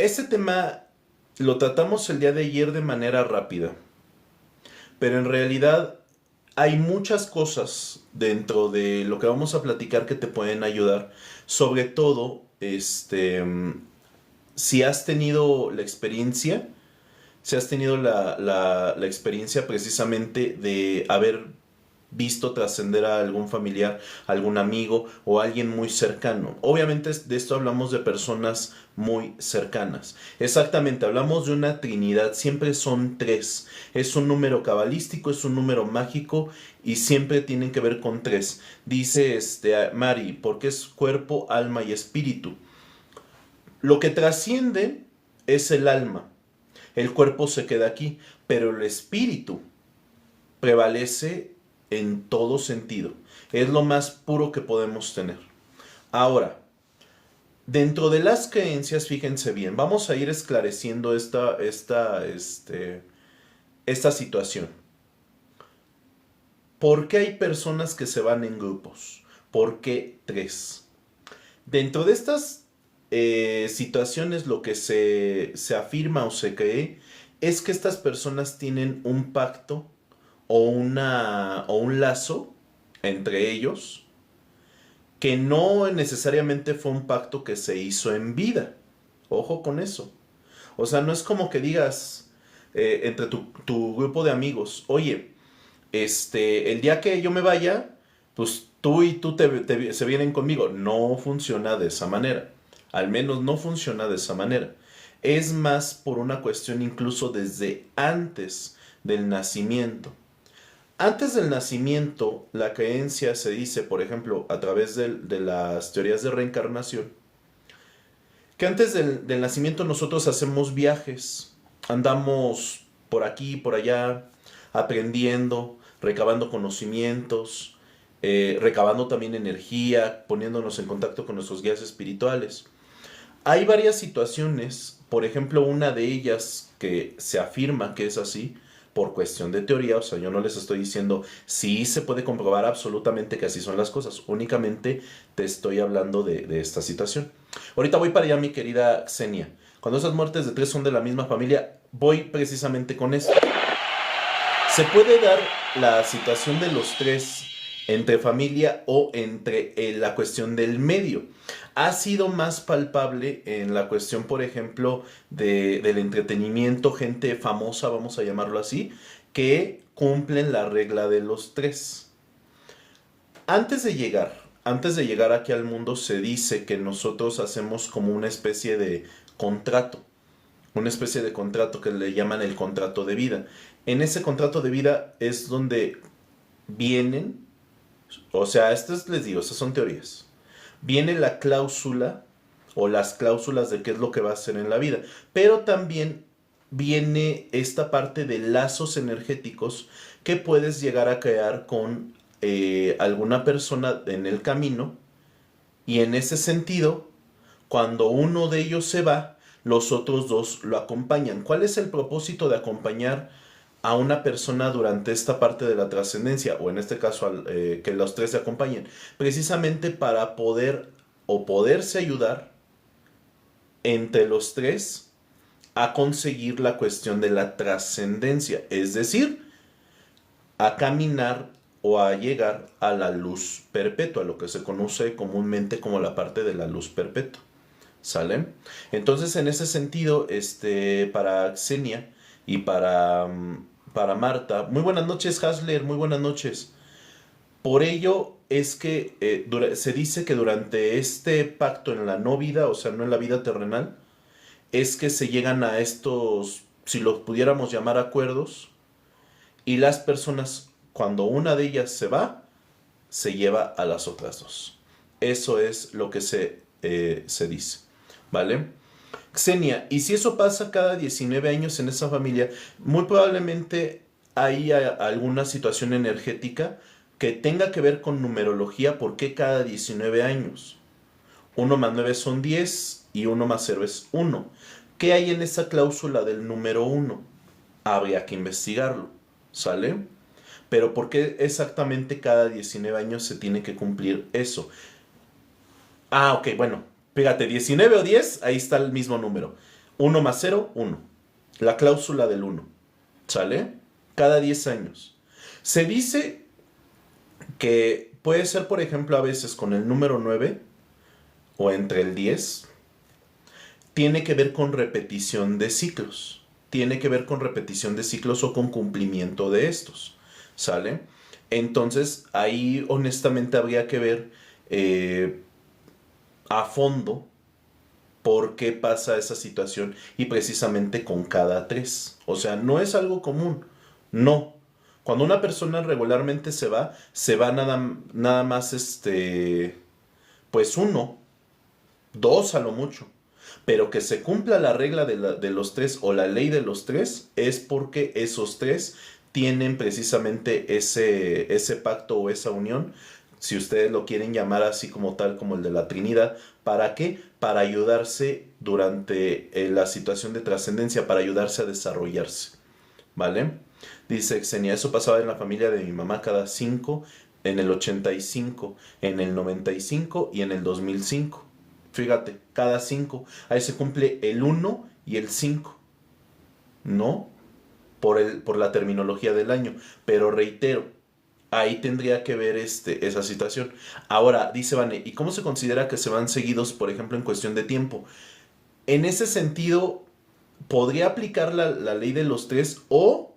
Este tema lo tratamos el día de ayer de manera rápida, pero en realidad hay muchas cosas dentro de lo que vamos a platicar que te pueden ayudar, sobre todo, si has tenido la experiencia, si has tenido la experiencia precisamente de haber visto trascender a algún familiar, algún amigo o alguien muy cercano. Obviamente de esto hablamos de personas muy cercanas. Exactamente, hablamos de una trinidad, siempre son tres. Es un número cabalístico, es un número mágico y siempre tienen que ver con tres. Dice Mari, porque es cuerpo, alma y espíritu. Lo que trasciende es el alma. El cuerpo se queda aquí, pero el espíritu prevalece en todo sentido. Es lo más puro que podemos tener. Ahora, dentro de las creencias, fíjense bien, vamos a ir esclareciendo esta situación. ¿Por qué hay personas que se van en grupos? ¿Por qué tres? Dentro de estas situaciones lo que se afirma o se cree es que estas personas tienen un pacto o un lazo entre ellos que no necesariamente fue un pacto que se hizo en vida. Ojo con eso. O sea, no es como que digas entre tu grupo de amigos, oye, el día que yo me vaya, pues tú y tú se vienen conmigo. No funciona de esa manera. Al menos no funciona de esa manera. Es más por una cuestión incluso desde antes del nacimiento. Antes del nacimiento, la creencia se dice, por ejemplo, a través de las teorías de reencarnación, que antes del nacimiento nosotros hacemos viajes, andamos por aquí, por allá, aprendiendo, recabando conocimientos, recabando también energía, poniéndonos en contacto con nuestros guías espirituales. Hay varias situaciones, por ejemplo, una de ellas que se afirma que es así, por cuestión de teoría, o sea, yo no les estoy diciendo si se puede comprobar absolutamente que así son las cosas, únicamente te estoy hablando de esta situación. Ahorita voy para allá, mi querida Xenia. Cuando esas muertes de tres son de la misma familia, voy precisamente con eso. Se puede dar la situación de los tres entre familia o entre la cuestión del medio. Ha sido más palpable en la cuestión, por ejemplo, del entretenimiento, gente famosa, vamos a llamarlo así, que cumplen la regla de los tres. Antes de llegar aquí al mundo, se dice que nosotros hacemos como una especie de contrato que le llaman el contrato de vida. En ese contrato de vida es donde vienen, o sea, estas les digo, estas son teorías. Viene la cláusula o las cláusulas de qué es lo que va a hacer en la vida, pero también viene esta parte de lazos energéticos que puedes llegar a crear con alguna persona en el camino y en ese sentido, cuando uno de ellos se va, los otros dos lo acompañan. ¿Cuál es el propósito de acompañar a una persona durante esta parte de la trascendencia? O en este caso, que los tres se acompañen. Precisamente para poder o poderse ayudar entre los tres a conseguir la cuestión de la trascendencia. Es decir, a caminar o a llegar a la luz perpetua, lo que se conoce comúnmente como la parte de la luz perpetua. ¿Sale? Entonces, en ese sentido, para Xenia y para Marta, muy buenas noches, Hasler, muy buenas noches. Por ello es que se dice que durante este pacto en la no vida, o sea, no en la vida terrenal, es que se llegan a estos, si los pudiéramos llamar acuerdos, y las personas, cuando una de ellas se va, se lleva a las otras dos. Eso es lo que se dice. ¿Vale? Xenia, y si eso pasa cada 19 años en esa familia, muy probablemente hay alguna situación energética que tenga que ver con numerología. ¿Por qué cada 19 años? 1 más 9 son 10 y 1 más 0 es 1. ¿Qué hay en esa cláusula del número 1? Habría que investigarlo, ¿sale? Pero ¿por qué exactamente cada 19 años se tiene que cumplir eso? Ah, ok, bueno, fíjate, 19 o 10, ahí está el mismo número. Uno más cero, uno. La cláusula del uno. ¿Sale? Cada 10 años. Se dice que puede ser, por ejemplo, a veces con el número 9 o entre el 10. Tiene que ver con repetición de ciclos. Tiene que ver con repetición de ciclos o con cumplimiento de estos. ¿Sale? Entonces, ahí honestamente habría que ver a fondo por qué pasa esa situación y precisamente con cada 3. O sea, no es algo común. No. Cuando una persona regularmente se va nada más pues uno, dos a lo mucho. Pero que se cumpla la regla de los 3 o la ley de los 3 es porque esos 3 tienen precisamente ese pacto o esa unión, si ustedes lo quieren llamar así como tal, como el de la Trinidad. ¿Para qué? Para ayudarse durante la situación de trascendencia, para ayudarse a desarrollarse. ¿Vale? Dice Xenia, eso pasaba en la familia de mi mamá cada 5, en el 85, en el 95 y en el 2005. Fíjate, cada 5. Ahí se cumple el 1 y el 5. ¿No? Por la terminología del año. Pero reitero, ahí tendría que ver esa situación. Ahora, dice Vane, ¿y cómo se considera que se van seguidos, por ejemplo, en cuestión de tiempo? En ese sentido, podría aplicar la ley de los 3 o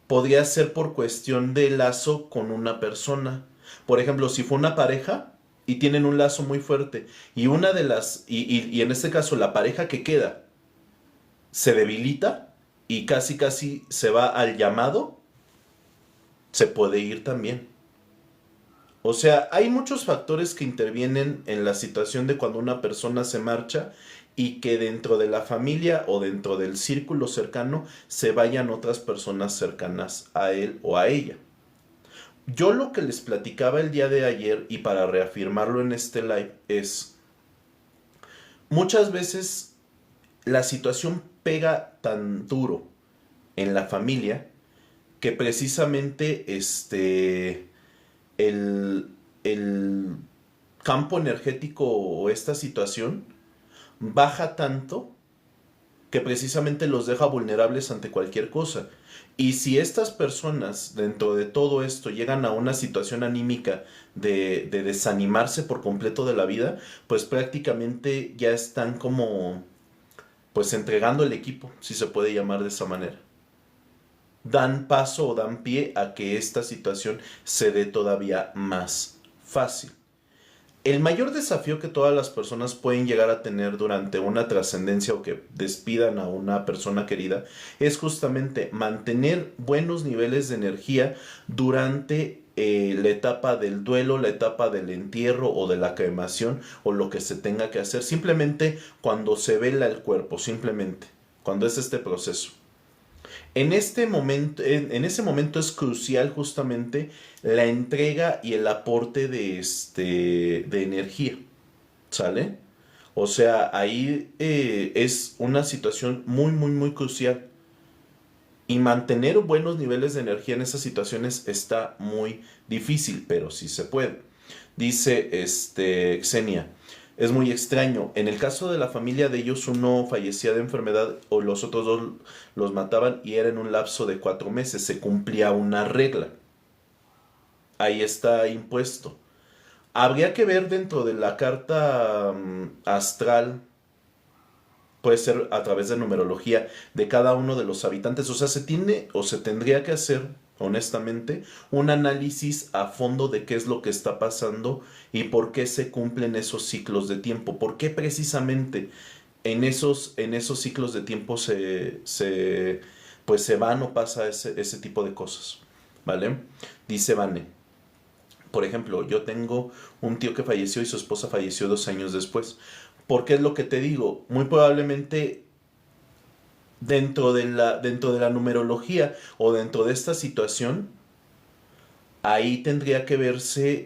podría ser por cuestión de lazo con una persona. Por ejemplo, si fue una pareja y tienen un lazo muy fuerte y una de las y en este caso la pareja que queda se debilita y casi casi se va al llamado, se puede ir también. O sea, hay muchos factores que intervienen en la situación de cuando una persona se marcha y que dentro de la familia o dentro del círculo cercano se vayan otras personas cercanas a él o a ella. Yo lo que les platicaba el día de ayer y para reafirmarlo en este live es, muchas veces la situación pega tan duro en la familia que precisamente el campo energético o esta situación baja tanto que precisamente los deja vulnerables ante cualquier cosa. Y si estas personas dentro de todo esto llegan a una situación anímica de desanimarse por completo de la vida, pues prácticamente ya están como pues entregando el equipo, si se puede llamar de esa manera. Dan paso o dan pie a que esta situación se dé todavía más fácil. El mayor desafío que todas las personas pueden llegar a tener durante una trascendencia o que despidan a una persona querida es justamente mantener buenos niveles de energía durante la etapa del duelo, la etapa del entierro o de la cremación o lo que se tenga que hacer. Simplemente cuando se vela el cuerpo, simplemente cuando es este proceso. En ese momento es crucial justamente la entrega y el aporte de energía, ¿sale? O sea, ahí es una situación muy, muy, muy crucial. Y mantener buenos niveles de energía en esas situaciones está muy difícil, pero sí se puede. Dice Xenia, es muy extraño. En el caso de la familia de ellos, uno fallecía de enfermedad o los otros dos los mataban y era en un lapso de 4 meses. Se cumplía una regla. Ahí está impuesto. Habría que ver dentro de la carta astral, puede ser a través de numerología, de cada uno de los habitantes. O sea, se tiene o se tendría que hacer, honestamente, un análisis a fondo de qué es lo que está pasando y por qué se cumplen esos ciclos de tiempo. ¿Por qué precisamente en esos ciclos de tiempo pues se van o pasa ese tipo de cosas? ¿Vale? Dice Vane. Por ejemplo, yo tengo un tío que falleció y su esposa falleció 2 años después. ¿Por qué es lo que te digo? Muy probablemente dentro de la numerología o dentro de esta situación, ahí tendría que verse,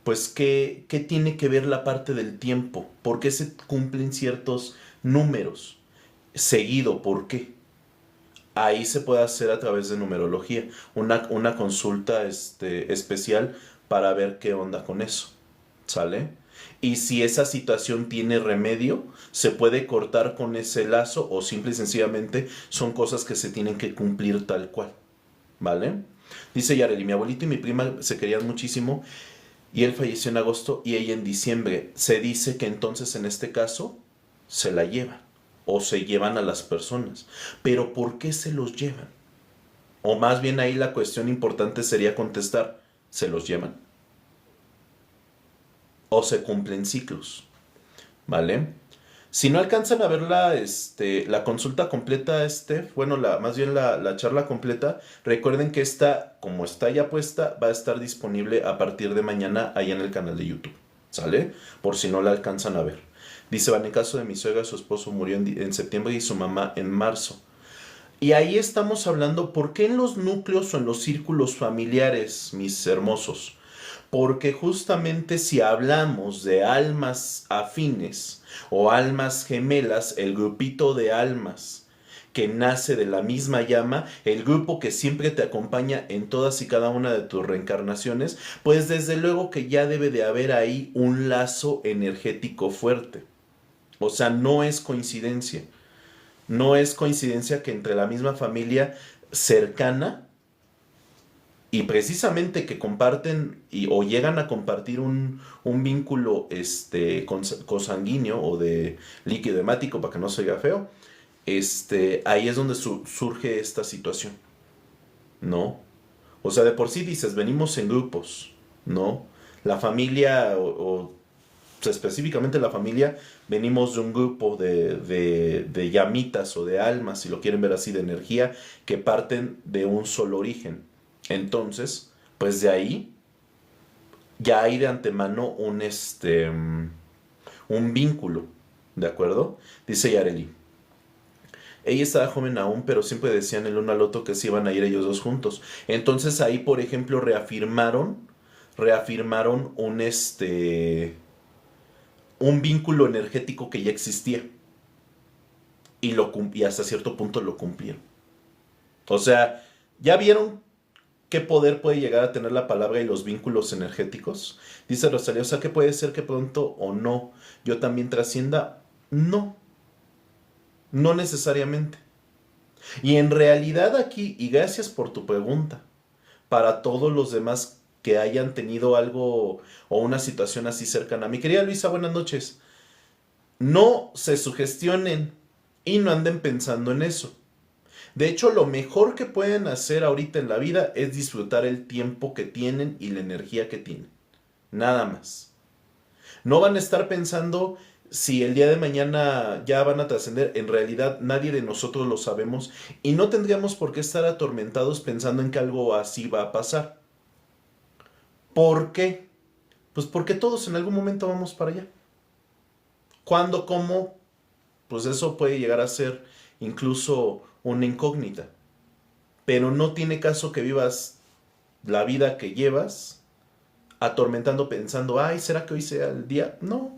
pues, qué tiene que ver la parte del tiempo, por qué se cumplen ciertos números, seguido, por qué. Ahí se puede hacer a través de numerología, una consulta especial para ver qué onda con eso, ¿sale? Y si esa situación tiene remedio, se puede cortar con ese lazo o simple y sencillamente son cosas que se tienen que cumplir tal cual. ¿Vale? Dice Yareli, mi abuelito y mi prima se querían muchísimo y él falleció en agosto y ella en diciembre. Se dice que entonces en este caso se la llevan o se llevan a las personas. Pero ¿por qué se los llevan? O más bien ahí la cuestión importante sería contestar, ¿se los llevan? ¿O se cumplen ciclos? ¿Vale? Si no alcanzan a ver la consulta completa, bueno, más bien la charla completa, recuerden que esta, como está ya puesta, va a estar disponible a partir de mañana ahí en el canal de YouTube. ¿Sale? Por si no la alcanzan a ver. Dice, en el caso de mi suegra, su esposo murió en septiembre y su mamá en marzo. Y ahí estamos hablando, ¿por qué en los núcleos o en los círculos familiares, mis hermosos? Porque justamente si hablamos de almas afines o almas gemelas, el grupito de almas que nace de la misma llama, el grupo que siempre te acompaña en todas y cada una de tus reencarnaciones, pues desde luego que ya debe de haber ahí un lazo energético fuerte. O sea, no es coincidencia. No es coincidencia que entre la misma familia cercana y precisamente que comparten o llegan a compartir un vínculo consanguíneo o de líquido hemático, para que no se oiga feo, ahí es donde surge esta situación, ¿no? O sea, de por sí dices, venimos en grupos, ¿no? La familia específicamente la familia, venimos de un grupo de llamitas o de almas, si lo quieren ver así, de energía, que parten de un solo origen. Entonces, pues de ahí ya hay de antemano un vínculo, ¿de acuerdo? Dice Yareli. Ella estaba joven aún, pero siempre decían el uno al otro que se iban a ir ellos dos juntos. Entonces ahí, por ejemplo, reafirmaron un vínculo energético que ya existía. Y hasta cierto punto lo cumplieron. O sea, ¿ya vieron qué poder puede llegar a tener la palabra y los vínculos energéticos? Dice Rosalía, o sea, que puede ser que pronto o no yo también trascienda. No, no necesariamente. Y en realidad aquí, y gracias por tu pregunta, para todos los demás que hayan tenido algo o una situación así cercana. Mi querida Luisa, buenas noches. No se sugestionen y no anden pensando en eso. De hecho, lo mejor que pueden hacer ahorita en la vida es disfrutar el tiempo que tienen y la energía que tienen. Nada más. No van a estar pensando si el día de mañana ya van a trascender. En realidad nadie de nosotros lo sabemos y no tendríamos por qué estar atormentados pensando en que algo así va a pasar. ¿Por qué? Pues porque todos en algún momento vamos para allá. ¿Cuándo? ¿Cómo? Pues eso puede llegar a ser incluso una incógnita. Pero no tiene caso que vivas la vida que llevas atormentando pensando, ay, ¿será que hoy sea el día? No.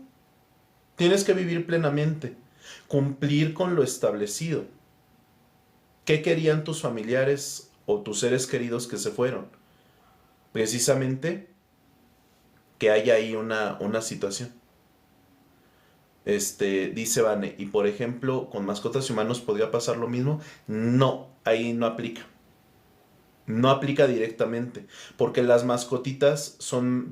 Tienes que vivir plenamente, cumplir con lo establecido. ¿Qué querían tus familiares o tus seres queridos que se fueron? Precisamente que haya ahí una situación. Dice Vane, y por ejemplo, con mascotas y humanos podría pasar lo mismo. No, ahí no aplica. No aplica directamente, porque las mascotitas son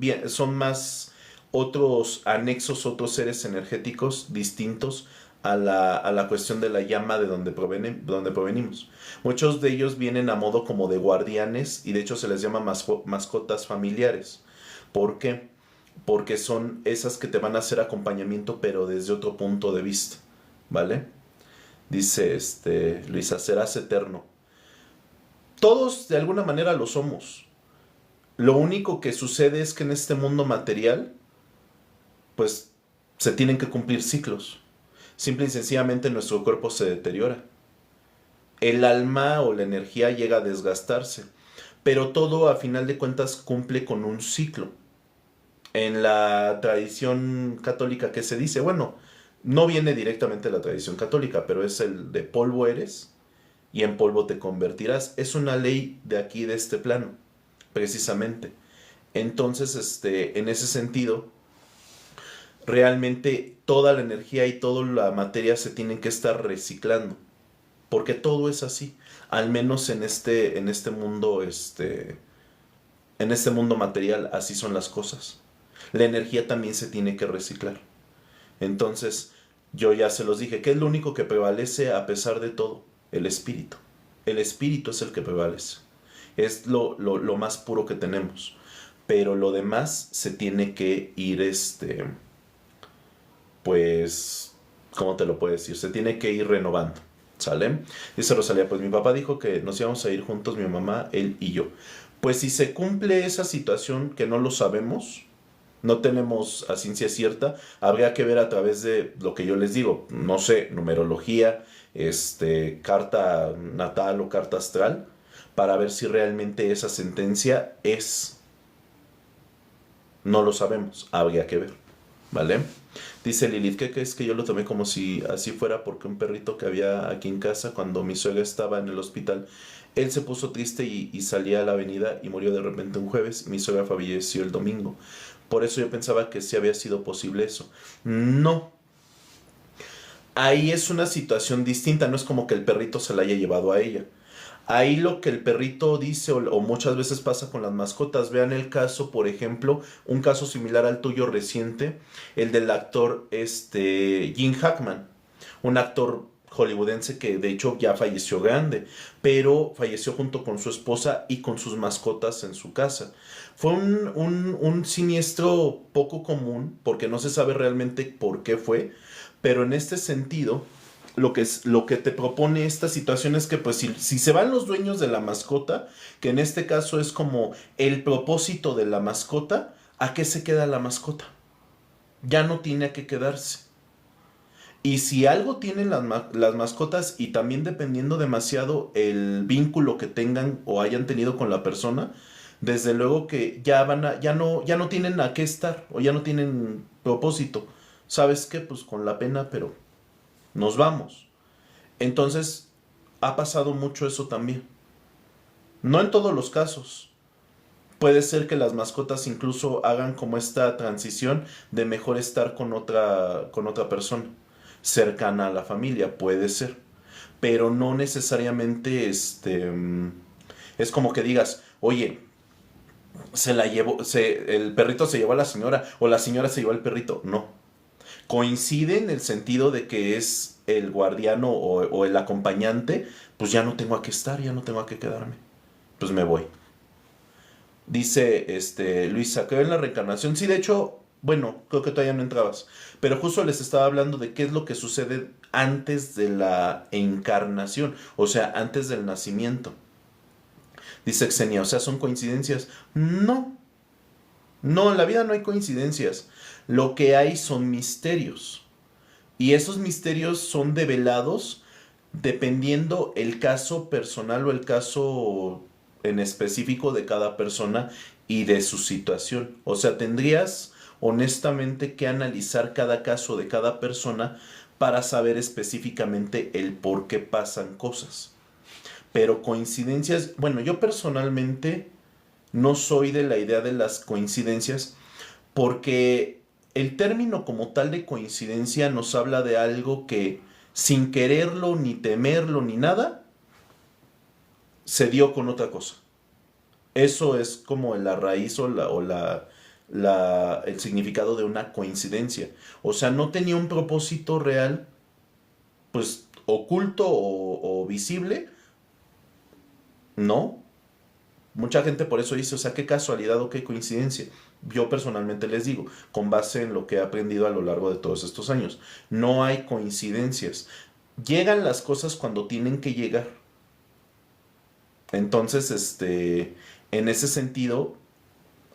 más otros anexos, otros seres energéticos distintos a la cuestión de la llama de donde provenimos. Muchos de ellos vienen a modo como de guardianes y de hecho se les llama mascotas familiares. ¿Por qué? Porque son esas que te van a hacer acompañamiento pero desde otro punto de vista, ¿vale? Dice Luisa, serás eterno. Todos de alguna manera lo somos. Lo único que sucede es que en este mundo material, pues se tienen que cumplir ciclos. Simple y sencillamente nuestro cuerpo se deteriora. El alma o la energía llega a desgastarse. Pero todo a final de cuentas cumple con un ciclo. En la tradición católica, ¿qué se dice? Bueno, no viene directamente de la tradición católica, pero es el de polvo eres y en polvo te convertirás. Es una ley de aquí, de este plano, precisamente. Entonces, en ese sentido, realmente toda la energía y toda la materia se tienen que estar reciclando. Porque todo es así. Al menos en este mundo, en este mundo material, así son las cosas. La energía también se tiene que reciclar. Entonces, yo ya se los dije, ¿qué es lo único que prevalece a pesar de todo? El espíritu. El espíritu es el que prevalece. Es lo más puro que tenemos. Pero lo demás se tiene que ir, pues, ¿cómo te lo puedo decir? Se tiene que ir renovando. ¿Sale? Dice Rosalía, pues mi papá dijo que nos íbamos a ir juntos, mi mamá, él y yo. Pues si se cumple esa situación que no lo sabemos, no tenemos a ciencia cierta, habría que ver a través de lo que yo les digo, no sé, numerología, carta natal o carta astral, para ver si realmente esa sentencia es. No lo sabemos, habría que ver, ¿vale? Dice Lilith, ¿qué crees? Que yo lo tomé como si así fuera porque un perrito que había aquí en casa cuando mi suegra estaba en el hospital, él se puso triste y salía a la avenida y murió de repente un jueves. Mi suegra falleció el domingo. Por eso yo pensaba que sí había sido posible eso. No. Ahí es una situación distinta, no es como que el perrito se la haya llevado a ella. Ahí lo que el perrito dice o muchas veces pasa con las mascotas. Vean el caso, por ejemplo, un caso similar al tuyo reciente, el del actor Gene Hackman, un actor hollywoodense que de hecho ya falleció grande, pero falleció junto con su esposa y con sus mascotas en su casa. Fue un siniestro poco común porque no se sabe realmente por qué fue, pero en este sentido lo que te propone esta situación es que pues si se van los dueños de la mascota, que en este caso es como el propósito de la mascota, ¿a qué se queda la mascota? Ya no tiene a qué quedarse. Y si algo tienen las mascotas y también dependiendo demasiado el vínculo que tengan o hayan tenido con la persona, desde luego que ya no tienen a qué estar o ya no tienen propósito. ¿Sabes qué? Pues con la pena, pero nos vamos. Entonces, ha pasado mucho eso también. No en todos los casos. Puede ser que las mascotas incluso hagan como esta transición de mejor estar con otra persona cercana a la familia, puede ser. Pero no necesariamente es como que digas, oye, el perrito se llevó a la señora o la señora se llevó al perrito. No, coincide en el sentido de que es el guardiano o el acompañante, pues ya no tengo a qué estar, ya no tengo a qué quedarme. Pues me voy. Dice Luisa, ¿creo en la reencarnación? Sí, de hecho, bueno, creo que todavía no entrabas. Pero justo les estaba hablando de qué es lo que sucede antes de la encarnación, o sea, antes del nacimiento. Dice Xenia, o sea, ¿son coincidencias? No, no, en la vida no hay coincidencias. Lo que hay son misterios. Y esos misterios son develados dependiendo el caso personal o el caso en específico de cada persona y de su situación. O sea, tendrías honestamente que analizar cada caso de cada persona para saber específicamente el por qué pasan cosas. Pero coincidencias, bueno, yo personalmente no soy de la idea de las coincidencias porque el término como tal de coincidencia nos habla de algo que sin quererlo, ni temerlo, ni nada, se dio con otra cosa. Eso es como la raíz el significado de una coincidencia. O sea, no tenía un propósito real, pues oculto o visible, no. Mucha gente por eso dice, o sea, qué casualidad o qué coincidencia. Yo personalmente les digo, con base en lo que he aprendido a lo largo de todos estos años, no hay coincidencias. Llegan las cosas cuando tienen que llegar. Entonces, en ese sentido,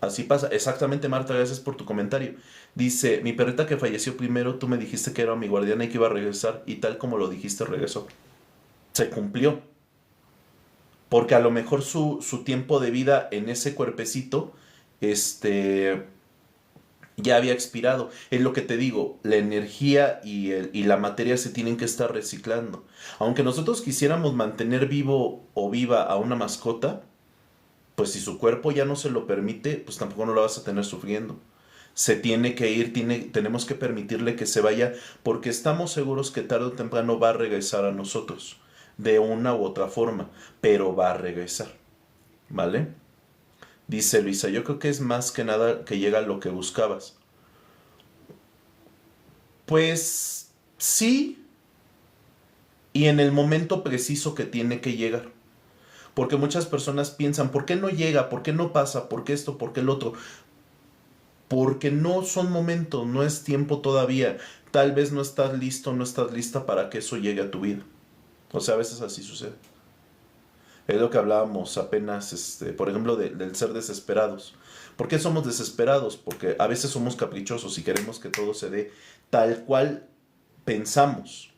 así pasa. Exactamente, Marta, gracias por tu comentario. Dice, mi perrita que falleció primero, tú me dijiste que era mi guardiana y que iba a regresar, y tal como lo dijiste, regresó. Se cumplió. Porque a lo mejor su tiempo de vida en ese cuerpecito, ya había expirado. Es lo que te digo, la energía y la materia se tienen que estar reciclando. Aunque nosotros quisiéramos mantener vivo o viva a una mascota, pues si su cuerpo ya no se lo permite, pues tampoco no la vas a tener sufriendo. Se tiene que ir, tenemos que permitirle que se vaya, porque estamos seguros que tarde o temprano va a regresar a nosotros, de una u otra forma, pero va a regresar, ¿vale? Dice Luisa, yo creo que es más que nada que llega lo que buscabas. Pues sí, y en el momento preciso que tiene que llegar. Porque muchas personas piensan, ¿por qué no llega? ¿Por qué no pasa? ¿Por qué esto? ¿Por qué el otro? Porque no son momentos, no es tiempo todavía. Tal vez no estás listo, no estás lista para que eso llegue a tu vida. O sea, a veces así sucede. Es lo que hablábamos apenas, por ejemplo, del ser desesperados. ¿Por qué somos desesperados? Porque a veces somos caprichosos y queremos que todo se dé tal cual pensamos.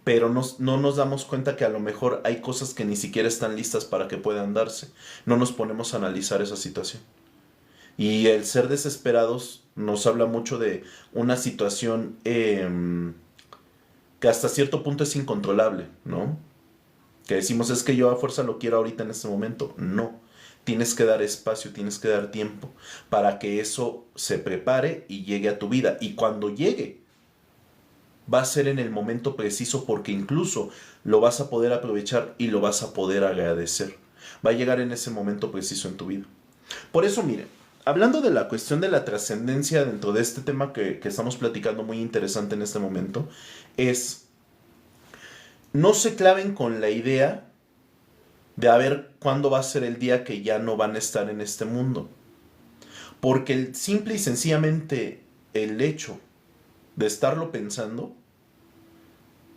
Pero no nos damos cuenta que a lo mejor hay cosas que ni siquiera están listas para que puedan darse. No nos ponemos a analizar esa situación. Y el ser desesperados nos habla mucho de una situación que hasta cierto punto es incontrolable, ¿no? Que decimos, es que yo a fuerza lo quiero ahorita en este momento. No, tienes que dar espacio, tienes que dar tiempo para que eso se prepare y llegue a tu vida. Y cuando llegue, va a ser en el momento preciso, porque incluso lo vas a poder aprovechar y lo vas a poder agradecer. Va a llegar en ese momento preciso en tu vida. Por eso, miren, hablando de la cuestión de la trascendencia dentro de este tema que estamos platicando, muy interesante en este momento, es no se claven con la idea de a ver cuándo va a ser el día que ya no van a estar en este mundo. Porque simple y sencillamente el hecho de estarlo pensando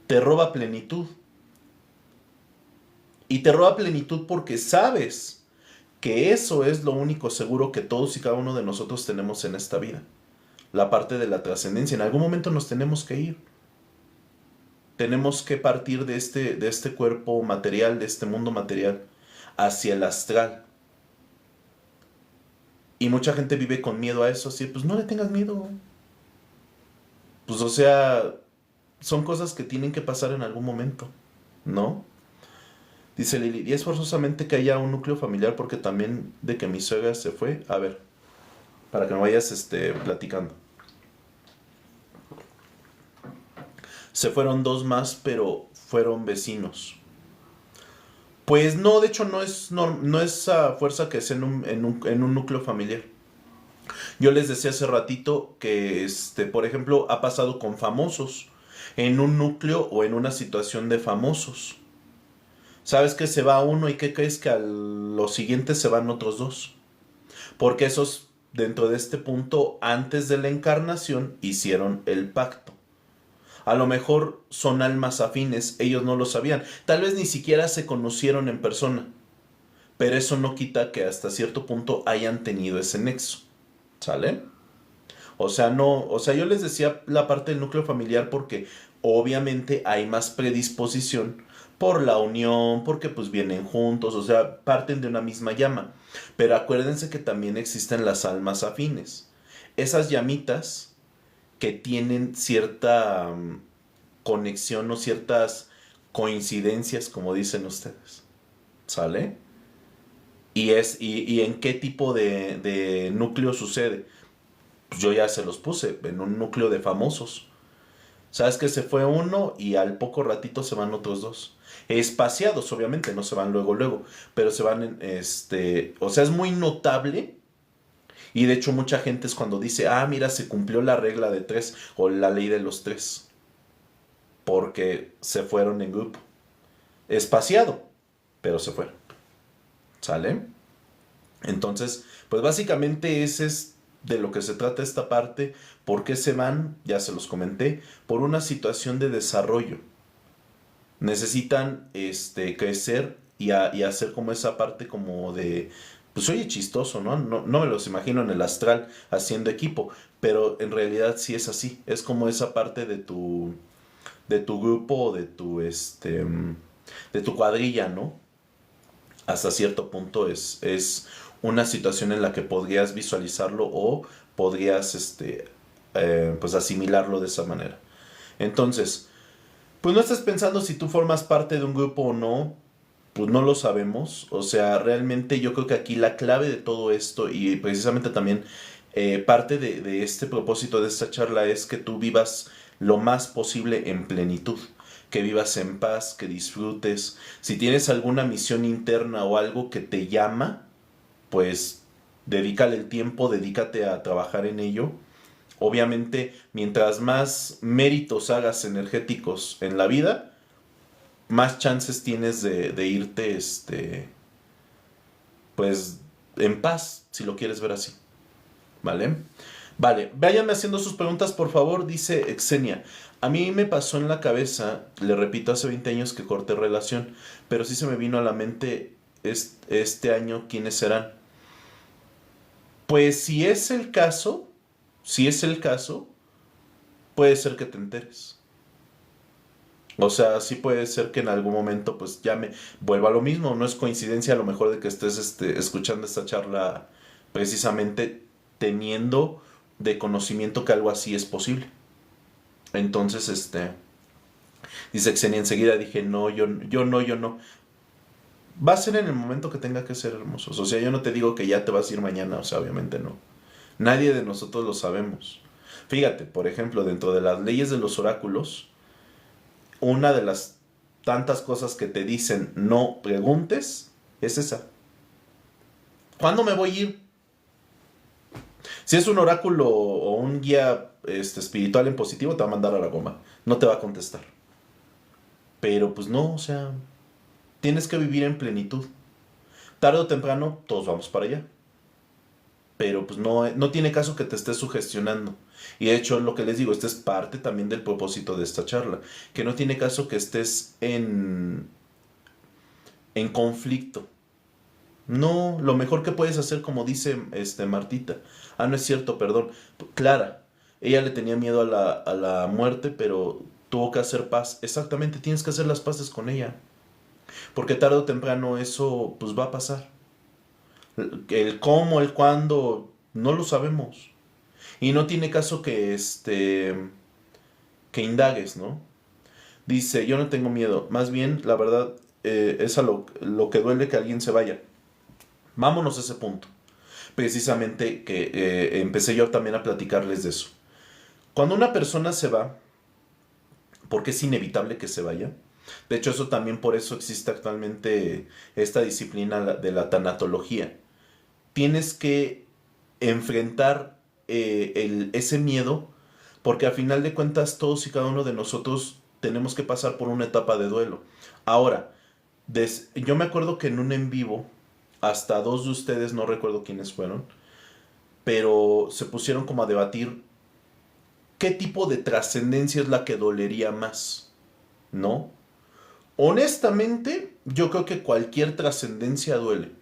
te roba plenitud. Y te roba plenitud porque sabes que eso es lo único seguro que todos y cada uno de nosotros tenemos en esta vida. La parte de la trascendencia. En algún momento nos tenemos que ir. Tenemos que partir de este cuerpo material, de este mundo material, hacia el astral. Y mucha gente vive con miedo a eso, así, pues no le tengas miedo. Pues o sea, son cosas que tienen que pasar en algún momento, ¿no? Dice Lili, y es forzosamente que haya un núcleo familiar porque también de que mi suegra se fue. A ver, para que me vayas platicando. Se fueron dos más, pero fueron vecinos. Pues no, de hecho no es a fuerza que sea en un núcleo familiar. Yo les decía hace ratito que, por ejemplo, ha pasado con famosos, en un núcleo o en una situación de famosos. Sabes que se va uno y ¿qué crees? Que a los siguientes se van otros dos. Porque esos, dentro de este punto, antes de la encarnación, hicieron el pacto. A lo mejor son almas afines, ellos no lo sabían. Tal vez ni siquiera se conocieron en persona. Pero eso no quita que hasta cierto punto hayan tenido ese nexo. ¿Sale? O sea, yo les decía la parte del núcleo familiar porque obviamente hay más predisposición por la unión, porque pues vienen juntos, o sea, parten de una misma llama. Pero acuérdense que también existen las almas afines. Esas llamitas que tienen cierta conexión o ciertas coincidencias, como dicen ustedes. ¿Sale? Y en qué tipo de núcleo sucede. Pues yo ya se los puse, en un núcleo de famosos. Sabes que se fue uno y al poco ratito se van otros dos. Espaciados, obviamente, no se van luego, luego. Pero se van o sea, es muy notable. Y de hecho mucha gente es cuando dice, ah, mira, se cumplió la regla de tres o la ley de los tres. Porque se fueron en grupo. Espaciado, pero se fueron. ¿Sale? Entonces, pues básicamente ese es de lo que se trata esta parte. ¿Por qué se van? Ya se los comenté. Por una situación de desarrollo. Necesitan crecer y hacer como esa parte como de... Pues oye, chistoso, ¿no? No me los imagino en el astral haciendo equipo, pero en realidad sí es así. Es como esa parte de tu grupo o de tu cuadrilla, ¿no? Hasta cierto punto es una situación en la que podrías visualizarlo o podrías pues asimilarlo de esa manera. Entonces, pues no estés pensando si tú formas parte de un grupo o no, pues no lo sabemos. O sea, realmente yo creo que aquí la clave de todo esto y precisamente también Parte de este propósito de esta charla es que tú vivas lo más posible en plenitud, que vivas en paz, que disfrutes. Si tienes alguna misión interna o algo que te llama, pues dedícale el tiempo, dedícate a trabajar en ello. Obviamente, mientras más méritos hagas energéticos en la vida, más chances tienes de irte, pues, en paz, si lo quieres ver así. ¿Vale? Vale, váyanme haciendo sus preguntas, por favor, dice Exenia. A mí me pasó en la cabeza, le repito, hace 20 años que corté relación, pero sí se me vino a la mente este año quiénes serán. Pues si es el caso, puede ser que te enteres. O sea, sí puede ser que en algún momento pues ya me vuelva a lo mismo. No es coincidencia a lo mejor de que estés escuchando esta charla precisamente teniendo de conocimiento que algo así es posible. Entonces, dice Xenia, enseguida dije, no, yo no. Va a ser en el momento que tenga que ser, hermosos. O sea, yo no te digo que ya te vas a ir mañana, o sea, obviamente no. Nadie de nosotros lo sabemos. Fíjate, por ejemplo, dentro de las leyes de los oráculos, una de las tantas cosas que te dicen no preguntes es esa. ¿Cuándo me voy a ir? Si es un oráculo o un guía espiritual en positivo, te va a mandar a la goma. No te va a contestar. Pero pues no, o sea, tienes que vivir en plenitud. Tarde o temprano, todos vamos para allá. Pero pues no tiene caso que te estés sugestionando. Y de hecho, lo que les digo, esta es parte también del propósito de esta charla. Que no tiene caso que estés en conflicto. No, lo mejor que puedes hacer, como dice Martita. Ah, no es cierto, perdón. Clara, ella le tenía miedo a la muerte, pero tuvo que hacer paz. Exactamente, tienes que hacer las paces con ella. Porque tarde o temprano eso pues va a pasar. El cómo, el cuándo, no lo sabemos. Y no tiene caso que indagues, ¿no? Dice, yo no tengo miedo. Más bien, la verdad, es a lo que duele que alguien se vaya. Vámonos a ese punto. Precisamente que empecé yo también a platicarles de eso. Cuando una persona se va, porque es inevitable que se vaya. De hecho, eso también por eso existe actualmente esta disciplina de la tanatología. Tienes que enfrentar ese miedo, porque a final de cuentas todos y cada uno de nosotros tenemos que pasar por una etapa de duelo. Ahora, yo me acuerdo que en un en vivo, hasta dos de ustedes, no recuerdo quiénes fueron, pero se pusieron como a debatir qué tipo de trascendencia es la que dolería más, ¿no? Honestamente, yo creo que cualquier trascendencia duele.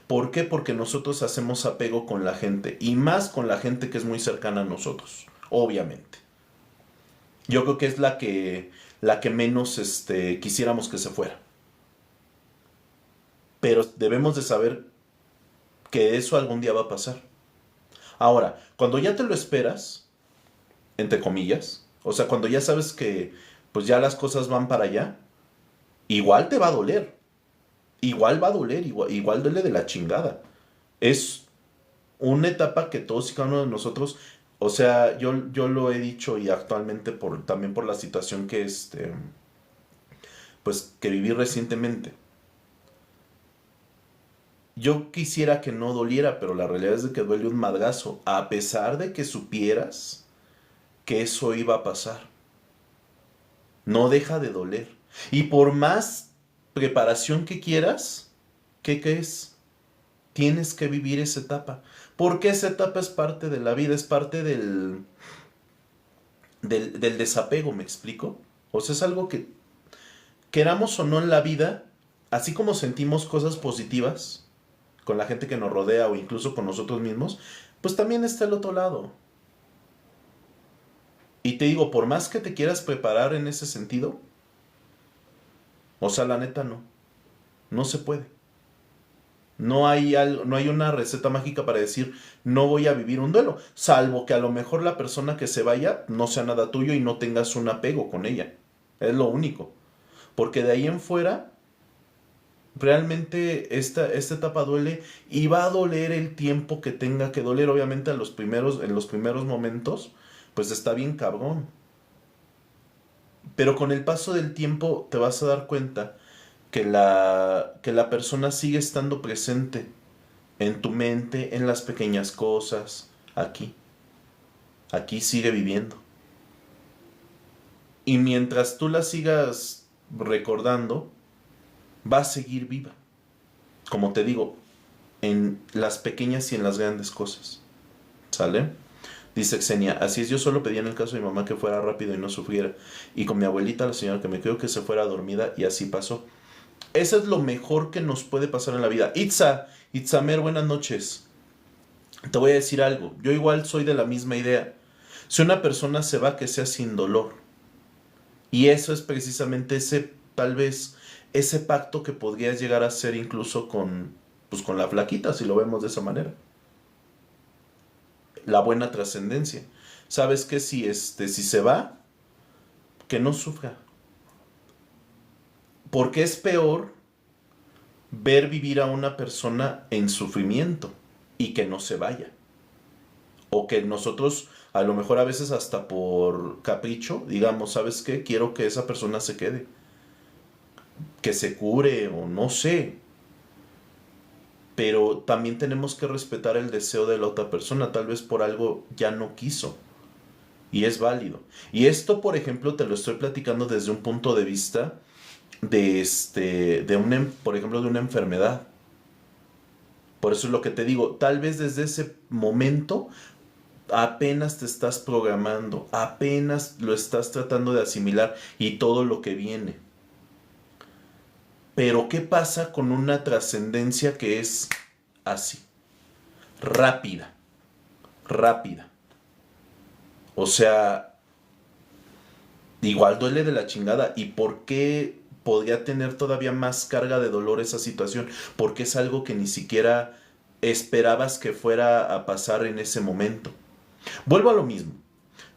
¿Por qué? Porque nosotros hacemos apego con la gente, y más con la gente que es muy cercana a nosotros, obviamente. Yo creo que es la que menos quisiéramos que se fuera. Pero debemos de saber que eso algún día va a pasar. Ahora, cuando ya te lo esperas, entre comillas, o sea, cuando ya sabes que pues ya las cosas van para allá, igual te va a doler. Igual va a doler, igual duele de la chingada. Es una etapa que todos y cada uno de nosotros, o sea, yo lo he dicho y actualmente también por la situación pues que viví recientemente. Yo quisiera que no doliera, pero la realidad es de que duele un madrazo, a pesar de que supieras que eso iba a pasar. No deja de doler. Y por más preparación que quieras, ¿qué crees? Tienes que vivir esa etapa. Porque esa etapa es parte de la vida, es parte del desapego, ¿me explico? O sea, es algo que, queramos o no en la vida, así como sentimos cosas positivas con la gente que nos rodea o incluso con nosotros mismos, pues también está el otro lado. Y te digo, por más que te quieras preparar en ese sentido, o sea, la neta no se puede. No hay una receta mágica para decir no voy a vivir un duelo, salvo que a lo mejor la persona que se vaya no sea nada tuyo y no tengas un apego con ella. Es lo único. Porque de ahí en fuera, Realmente esta etapa duele y va a doler el tiempo que tenga que doler. Obviamente en los primeros momentos, pues está bien cabrón. Pero con el paso del tiempo te vas a dar cuenta que la persona sigue estando presente en tu mente, en las pequeñas cosas, aquí. Aquí sigue viviendo. Y mientras tú la sigas recordando, va a seguir viva. Como te digo, en las pequeñas y en las grandes cosas. ¿Sale? Dice Xenia, así es, yo solo pedía en el caso de mi mamá que fuera rápido y no sufriera. Y con mi abuelita, la señora que me creo que se fuera dormida y así pasó. Eso es lo mejor que nos puede pasar en la vida. Itzamer, buenas noches. Te voy a decir algo. Yo igual soy de la misma idea. Si una persona se va, que sea sin dolor. Y eso es precisamente tal vez, ese pacto que podrías llegar a hacer incluso pues con la flaquita, si lo vemos de esa manera. La buena trascendencia. Sabes que si se va, que no sufra. Porque es peor ver vivir a una persona en sufrimiento y que no se vaya. O que nosotros, a lo mejor a veces hasta por capricho, digamos, ¿sabes qué? Quiero que esa persona se quede. Que se cure o no sé. Pero también tenemos que respetar el deseo de la otra persona. Tal vez por algo ya no quiso. Y es válido. Y esto, por ejemplo, te lo estoy platicando desde un punto de vista por ejemplo, de una enfermedad. Por eso es lo que te digo, tal vez desde ese momento apenas te estás programando, apenas lo estás tratando de asimilar y todo lo que viene. Pero ¿qué pasa con una trascendencia que es así? Rápida, rápida. O sea, igual duele de la chingada. ¿Y por qué podría tener todavía más carga de dolor esa situación? Porque es algo que ni siquiera esperabas que fuera a pasar en ese momento. Vuelvo a lo mismo.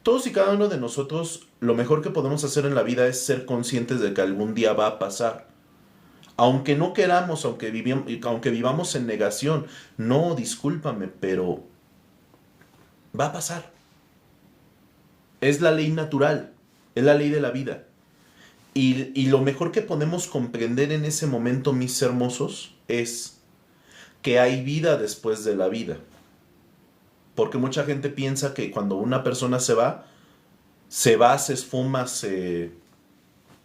Todos y cada uno de nosotros, lo mejor que podemos hacer en la vida es ser conscientes de que algún día va a pasar. Aunque no queramos, aunque vivamos en negación, no, discúlpame, pero va a pasar. Es la ley natural, es la ley de la vida. Y lo mejor que podemos comprender en ese momento, mis hermosos, es que hay vida después de la vida. Porque mucha gente piensa que cuando una persona se va, se esfuma,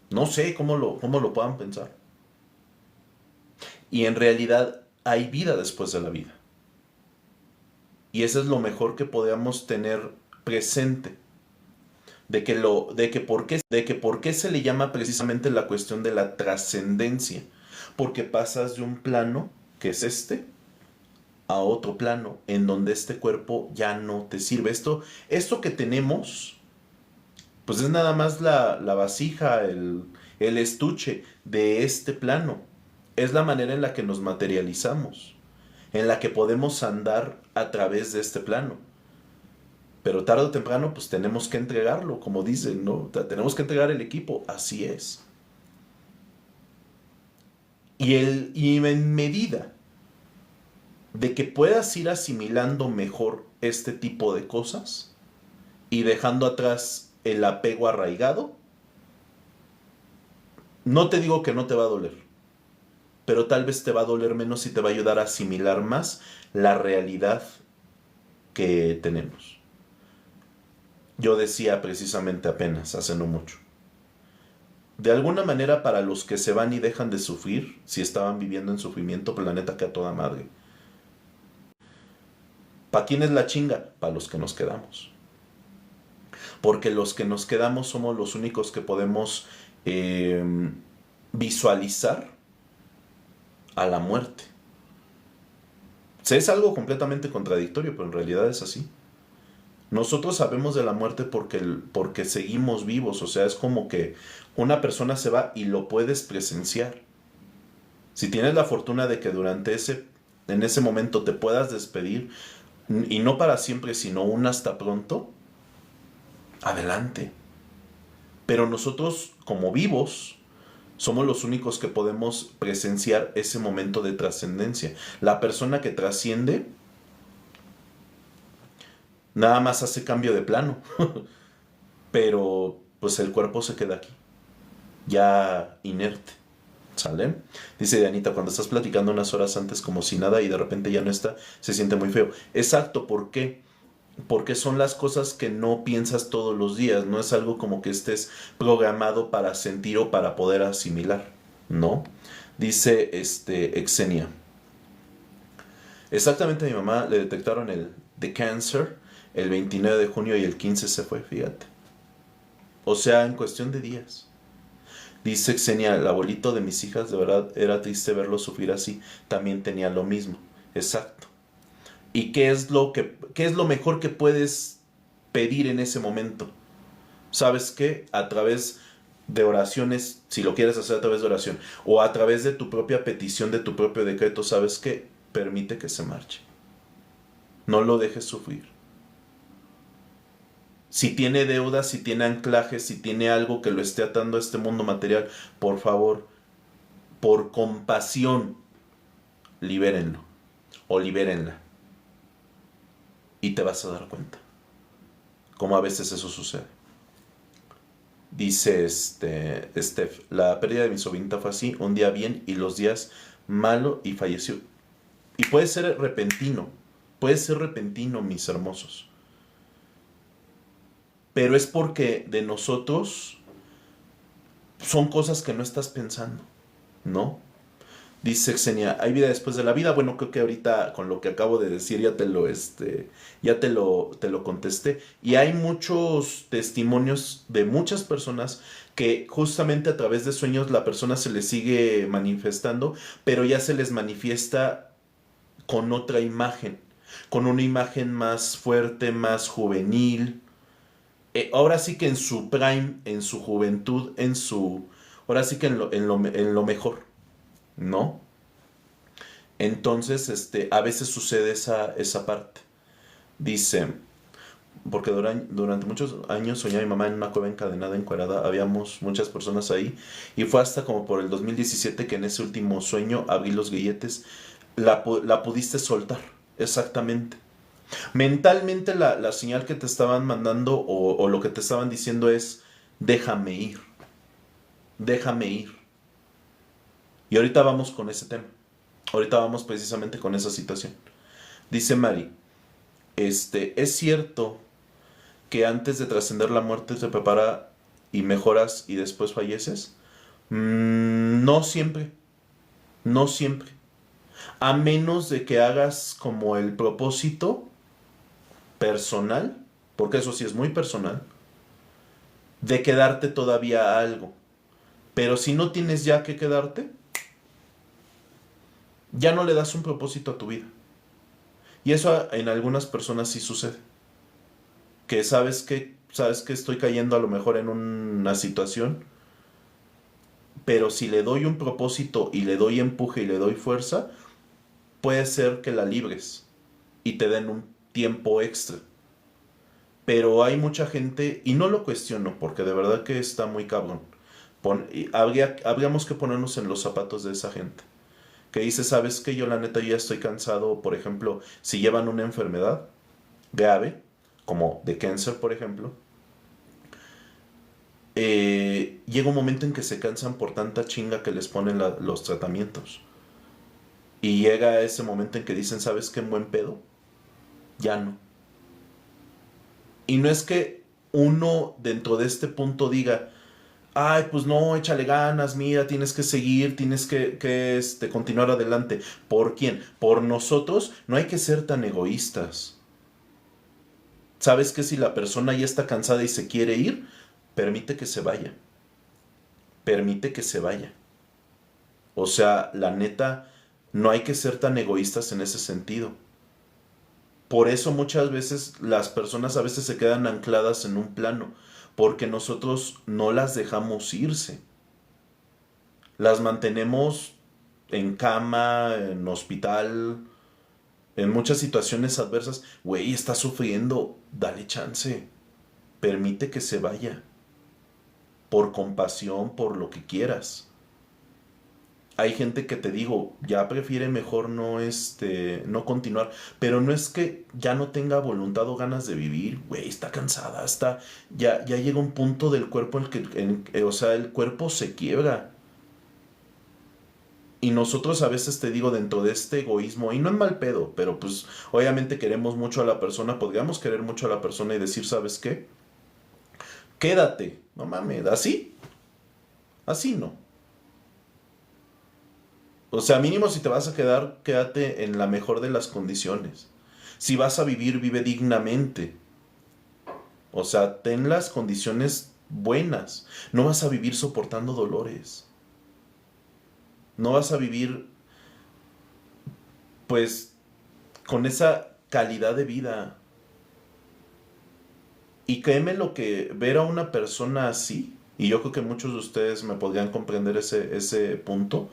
no sé cómo lo puedan pensar. Y en realidad hay vida después de la vida. Y eso es lo mejor que podamos tener presente. De que por qué se le llama precisamente la cuestión de la trascendencia. Porque pasas de un plano, que es a otro plano, en donde este cuerpo ya no te sirve. Esto que tenemos, pues es nada más la vasija, el estuche de este plano. Es la manera en la que nos materializamos, en la que podemos andar a través de este plano. Pero tarde o temprano, pues tenemos que entregarlo, como dicen, ¿no? Tenemos que entregar el equipo, así es. Y en medida de que puedas ir asimilando mejor este tipo de cosas y dejando atrás el apego arraigado, no te digo que no te va a doler, pero tal vez te va a doler menos y te va a ayudar a asimilar más la realidad que tenemos. Yo decía precisamente apenas, hace no mucho. De alguna manera, para los que se van y dejan de sufrir, si estaban viviendo en sufrimiento, pues la neta que a toda madre. ¿Para quién es la chinga? Para los que nos quedamos. Porque los que nos quedamos somos los únicos que podemos visualizar a la muerte. Es algo completamente contradictorio, pero en realidad es así. Nosotros sabemos de la muerte porque seguimos vivos, o sea, es como que una persona se va y lo puedes presenciar. Si tienes la fortuna de que en ese momento te puedas despedir, y no para siempre, sino un hasta pronto, adelante. Pero nosotros, como vivos, Somos los únicos que podemos presenciar ese momento de trascendencia. La persona que trasciende nada más hace cambio de plano, pero pues el cuerpo se queda aquí, ya inerte. ¿Sale? Dice Dianita, cuando estás platicando unas horas antes como si nada y de repente ya no está, se siente muy feo. Exacto, ¿por qué? Porque son las cosas que no piensas todos los días, no es algo como que estés programado para sentir o para poder asimilar, ¿no? Dice Exenia. Exactamente a mi mamá le detectaron the cancer el 29 de junio y el 15 se fue, fíjate. O sea, en cuestión de días. Dice Xenia, el abuelito de mis hijas, de verdad era triste verlo sufrir así. También tenía lo mismo. Exacto. ¿Y qué es lo mejor que puedes pedir en ese momento? ¿Sabes qué? A través de oraciones, si lo quieres hacer a través de oración, o a través de tu propia petición, de tu propio decreto, ¿sabes qué? Permite que se marche. No lo dejes sufrir. Si tiene deudas, si tiene anclajes, si tiene algo que lo esté atando a este mundo material, por favor, por compasión, libérenlo o libérenla. Y te vas a dar cuenta cómo a veces eso sucede. Dice Steph, la pérdida de mi sobrinita fue así, un día bien y los días malo y falleció. Y puede ser repentino, mis hermosos. Pero es porque de nosotros son cosas que no estás pensando, ¿no? Dice Xenia, ¿hay vida después de la vida? Bueno, creo que ahorita con lo que acabo de decir ya te lo contesté. Y hay muchos testimonios de muchas personas que justamente a través de sueños la persona se les sigue manifestando, pero ya se les manifiesta con otra imagen, con una imagen más fuerte, más juvenil. Ahora sí que en su prime, en su juventud, ahora sí que en lo mejor, ¿no? Entonces, a veces sucede esa parte. Dice, porque durante muchos años soñaba mi mamá en una cueva encadenada, encuerada, habíamos muchas personas ahí, y fue hasta como por el 2017 que en ese último sueño abrí los grilletes, la pudiste soltar, exactamente. Mentalmente la señal que te estaban mandando o lo que te estaban diciendo es, déjame ir, déjame ir. Y ahorita vamos con ese tema. Ahorita vamos precisamente con esa situación. Dice Mari, es cierto que antes de trascender la muerte te prepara y mejoras y después falleces. No siempre, no siempre. A menos de que hagas como el propósito personal, porque eso sí es muy personal, de quedarte todavía algo. Pero si no tienes ya que quedarte, ya no le das un propósito a tu vida. Y eso en algunas personas sí sucede. Que sabes que estoy cayendo a lo mejor en una situación, pero si le doy un propósito y le doy empuje y le doy fuerza, puede ser que la libres y te den un tiempo extra. Pero hay mucha gente, y no lo cuestiono, porque de verdad que está muy cabrón. Habríamos que ponernos en los zapatos de esa gente. Que dice, ¿sabes qué? Yo la neta ya estoy cansado, por ejemplo, si llevan una enfermedad grave, como de cáncer, por ejemplo, llega un momento en que se cansan por tanta chinga que les ponen los tratamientos. Y llega ese momento en que dicen, ¿sabes qué? En buen pedo, ya no. Y no es que uno dentro de este punto diga, ay, pues no, échale ganas, mira, tienes que seguir, tienes que continuar adelante. ¿Por quién? Por nosotros. No hay que ser tan egoístas. ¿Sabes que si la persona ya está cansada y se quiere ir, permite que se vaya? Permite que se vaya. O sea, la neta, no hay que ser tan egoístas en ese sentido. Por eso muchas veces las personas a veces se quedan ancladas en un plano, porque nosotros no las dejamos irse. Las mantenemos en cama, en hospital, en muchas situaciones adversas. Güey, está sufriendo, dale chance. Permite que se vaya. Por compasión, por lo que quieras. Hay gente que te digo, ya prefiere mejor no continuar. Pero no es que ya no tenga voluntad o ganas de vivir, güey, está cansada, ya llega un punto del cuerpo en o sea, el cuerpo se quiebra. Y nosotros a veces te digo dentro de este egoísmo, y no es mal pedo, pero pues obviamente queremos mucho a la persona, podríamos querer mucho a la persona y decir, ¿sabes qué? Quédate, no mames, así no. O sea, mínimo si te vas a quedar, quédate en la mejor de las condiciones. Si vas a vivir, vive dignamente. O sea, ten las condiciones buenas. No vas a vivir soportando dolores. No vas a vivir, pues, con esa calidad de vida. Y créeme lo que ver a una persona así, y yo creo que muchos de ustedes me podrían comprender ese punto,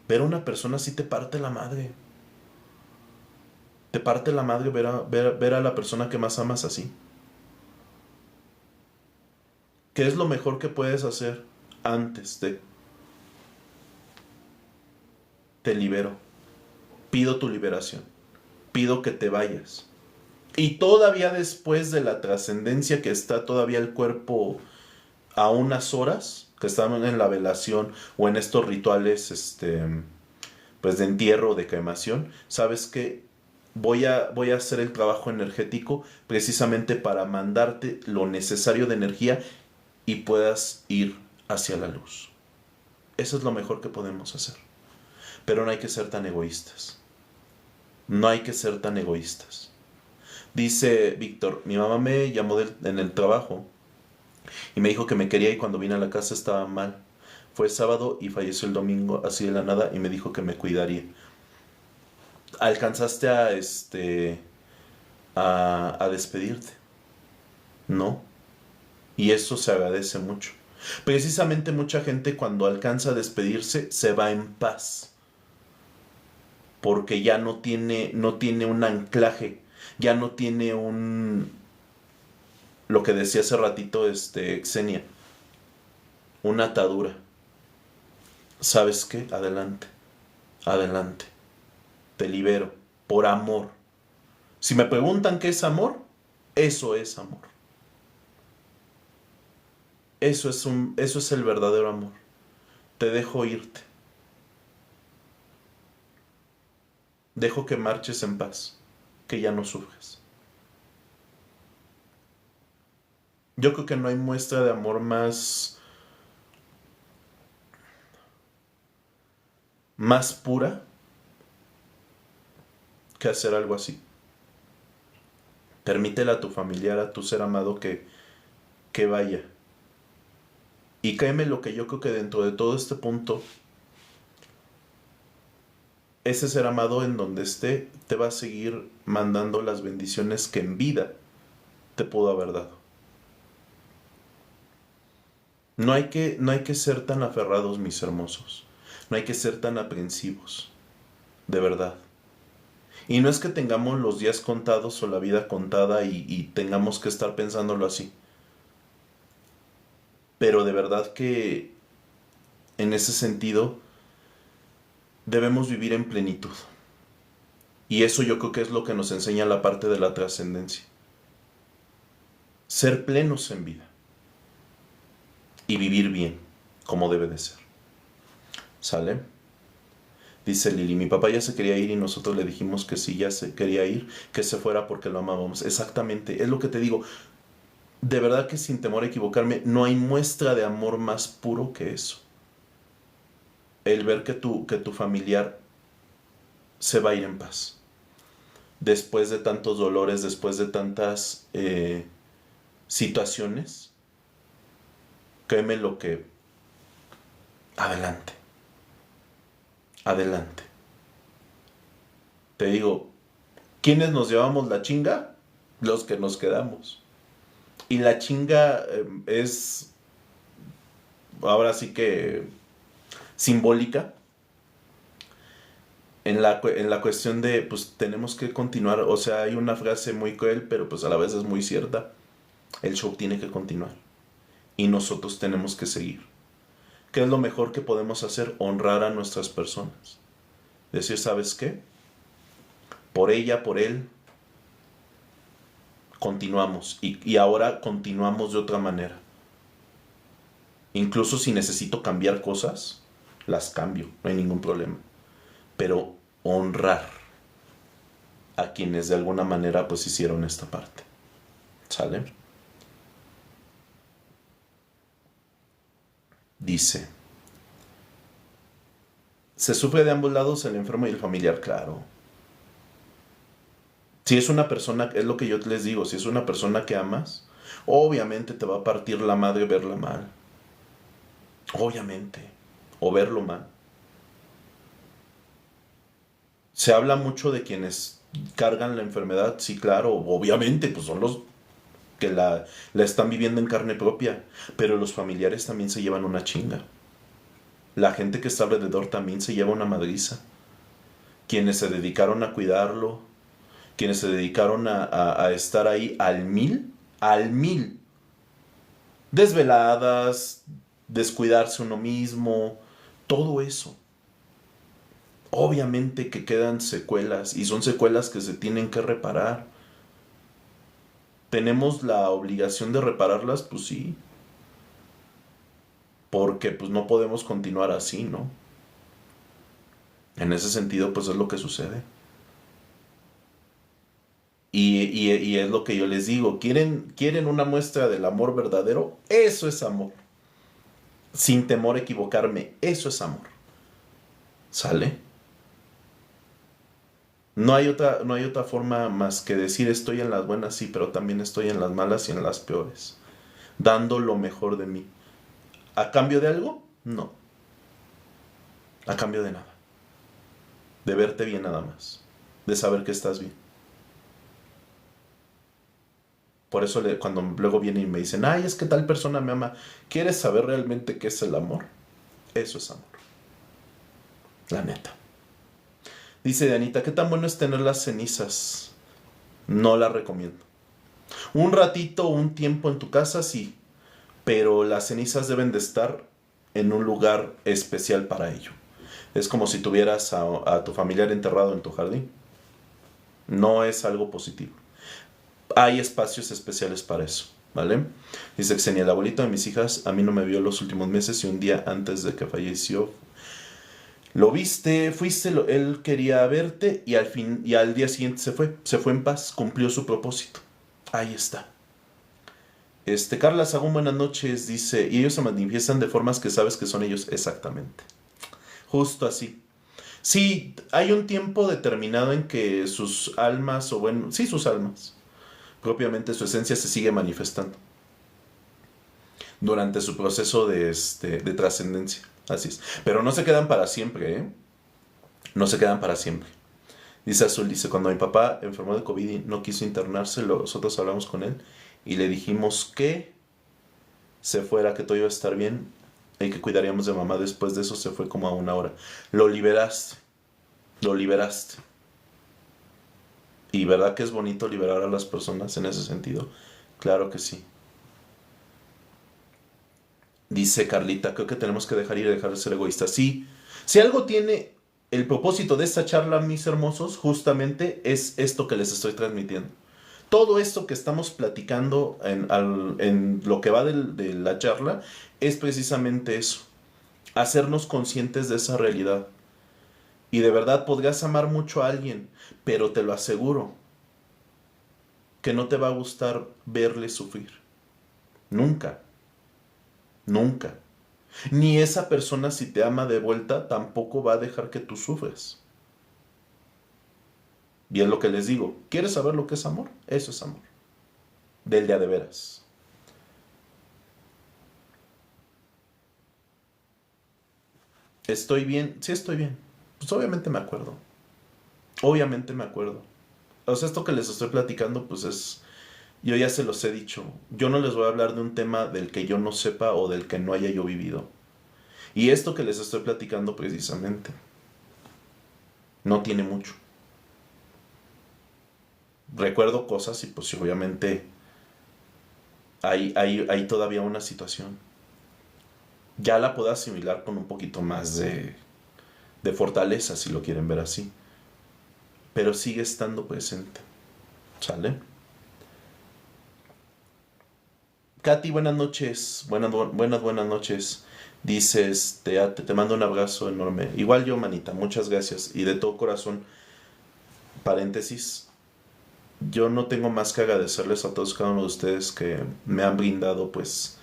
ver a una persona así te parte la madre. Te parte la madre ver a la persona que más amas así. ¿Qué es lo mejor que puedes hacer antes de te libero? Pido tu liberación. Pido que te vayas. Y todavía después de la trascendencia que está todavía el cuerpo a unas horas, que están en la velación o en estos rituales pues de entierro o de cremación, sabes que voy a hacer el trabajo energético precisamente para mandarte lo necesario de energía y puedas ir hacia la luz. Eso es lo mejor que podemos hacer. Pero no hay que ser tan egoístas. No hay que ser tan egoístas. Dice Víctor, mi mamá me llamó en el trabajo y me dijo que me quería y cuando vine a la casa estaba mal. Fue sábado y falleció el domingo así de la nada y me dijo que me cuidaría. ¿Alcanzaste a despedirte? No. Y eso se agradece mucho. Precisamente mucha gente cuando alcanza a despedirse se va en paz. Porque ya no tiene un anclaje. Ya no tiene lo que decía hace ratito Xenia. Una atadura. ¿Sabes qué? Adelante. Adelante. Te libero. Por amor. Si me preguntan qué es amor, eso es amor. Eso es el verdadero amor. Te dejo irte. Dejo que marches en paz. Que ya no sufres. Yo creo que no hay muestra de amor más pura que hacer algo así. Permítele a tu familiar, a tu ser amado que vaya. Y créeme lo que yo creo que dentro de todo este punto, ese ser amado en donde esté, te va a seguir mandando las bendiciones que en vida te pudo haber dado. No hay que ser tan aferrados, mis hermosos. No hay que ser tan aprensivos. De verdad. Y no es que tengamos los días contados o la vida contada y tengamos que estar pensándolo así. Pero de verdad que en ese sentido debemos vivir en plenitud. Y eso yo creo que es lo que nos enseña la parte de la trascendencia. Ser plenos en vida. Y vivir bien, como debe de ser. ¿Sale? Dice Lili, mi papá ya se quería ir y nosotros le dijimos que si ya se quería ir, que se fuera porque lo amábamos. Exactamente, es lo que te digo. De verdad que sin temor a equivocarme, no hay muestra de amor más puro que eso. El ver que tu familiar se va a ir en paz. Después de tantos dolores, después de tantas situaciones, créeme lo que... Adelante. Adelante. Te digo, ¿quiénes nos llevamos la chinga? Los que nos quedamos. Y la chinga es, ahora sí que, simbólica. En la cuestión de, pues tenemos que continuar. O sea, hay una frase muy cruel, pero pues a la vez es muy cierta. El show tiene que continuar. Y nosotros tenemos que seguir. ¿Qué es lo mejor que podemos hacer? Honrar a nuestras personas. Decir, ¿sabes qué? Por ella, por él, continuamos. Y ahora continuamos de otra manera. Incluso si necesito cambiar cosas, las cambio, no hay ningún problema. Pero honrar a quienes de alguna manera pues hicieron esta parte. ¿Sale? Dice, se sufre de ambos lados, el enfermo y el familiar, claro. Si es una persona, es lo que yo les digo, si es una persona que amas, obviamente te va a partir la madre verla mal. Obviamente. O verlo mal. Se habla mucho de quienes cargan la enfermedad, sí, claro, obviamente, pues son los que la están viviendo en carne propia, pero los familiares también se llevan una chinga. La gente que está alrededor también se lleva una madriza. Quienes se dedicaron a cuidarlo, quienes se dedicaron a estar ahí al mil. Desveladas, descuidarse uno mismo, todo eso. Obviamente que quedan secuelas y son secuelas que se tienen que reparar. ¿Tenemos la obligación de repararlas? Pues sí. Porque pues no podemos continuar así, ¿no? En ese sentido, pues es lo que sucede. Y es lo que yo les digo. ¿Quieren una muestra del amor verdadero? Eso es amor. Sin temor a equivocarme, eso es amor. ¿Sale? No hay otra forma más que decir estoy en las buenas, sí, pero también estoy en las malas y en las peores. Dando lo mejor de mí. ¿A cambio de algo? No. A cambio de nada. De verte bien nada más. De saber que estás bien. Por eso cuando luego vienen y me dicen, ay, es que tal persona me ama. ¿Quieres saber realmente qué es el amor? Eso es amor. La neta. Dice Dianita, ¿qué tan bueno es tener las cenizas? No la recomiendo. Un ratito, un tiempo en tu casa, sí. Pero las cenizas deben de estar en un lugar especial para ello. Es como si tuvieras a tu familiar enterrado en tu jardín. No es algo positivo. Hay espacios especiales para eso, ¿vale? Dice Xenia, el abuelito de mis hijas a mí no me vio los últimos meses y un día antes de que falleció lo viste, fuiste, él quería verte y al día siguiente se fue en paz, cumplió su propósito. Ahí está. Carla Sagún, buenas noches, dice, y ellos se manifiestan de formas que sabes que son ellos, exactamente. Justo así. Sí, hay un tiempo determinado en que sus almas, o bueno, sí, sus almas, propiamente su esencia se sigue manifestando durante su proceso de trascendencia. Así es. Pero no se quedan para siempre, ¿eh? No se quedan para siempre. Dice Azul, dice, cuando mi papá enfermó de COVID y no quiso internarse, nosotros hablamos con él y le dijimos que se fuera, que todo iba a estar bien y que cuidaríamos de mamá. Después de eso se fue como a 1 hora. Lo liberaste. Lo liberaste. ¿Y verdad que es bonito liberar a las personas en ese sentido? Claro que sí. Dice Carlita, creo que tenemos que dejar ir y dejar de ser egoístas. Sí, si algo tiene el propósito de esta charla, mis hermosos, justamente es esto que les estoy transmitiendo. Todo esto que estamos platicando en lo que va de la charla es precisamente eso. Hacernos conscientes de esa realidad. Y de verdad podrías amar mucho a alguien, pero te lo aseguro que no te va a gustar verle sufrir. Nunca. Nunca. Ni esa persona, si te ama de vuelta, tampoco va a dejar que tú sufres. Y es lo que les digo. ¿Quieres saber lo que es amor? Eso es amor. Del de a de veras. ¿Estoy bien? Sí, estoy bien. Pues obviamente me acuerdo. Obviamente me acuerdo. O sea, esto que les estoy platicando, pues es... Yo ya se los he dicho. Yo no les voy a hablar de un tema del que yo no sepa o del que no haya yo vivido. Y esto que les estoy platicando precisamente no tiene mucho. Recuerdo cosas y pues obviamente hay todavía una situación. ya la puedo asimilar con un poquito más de fortaleza, si lo quieren ver así. Pero sigue estando presente. ¿Sale? Katy, buenas noches. Buenas noches. Dices, te mando un abrazo enorme. Igual yo, manita, muchas gracias. Y de todo corazón, paréntesis, yo no tengo más que agradecerles a todos cada uno de ustedes que me han brindado pues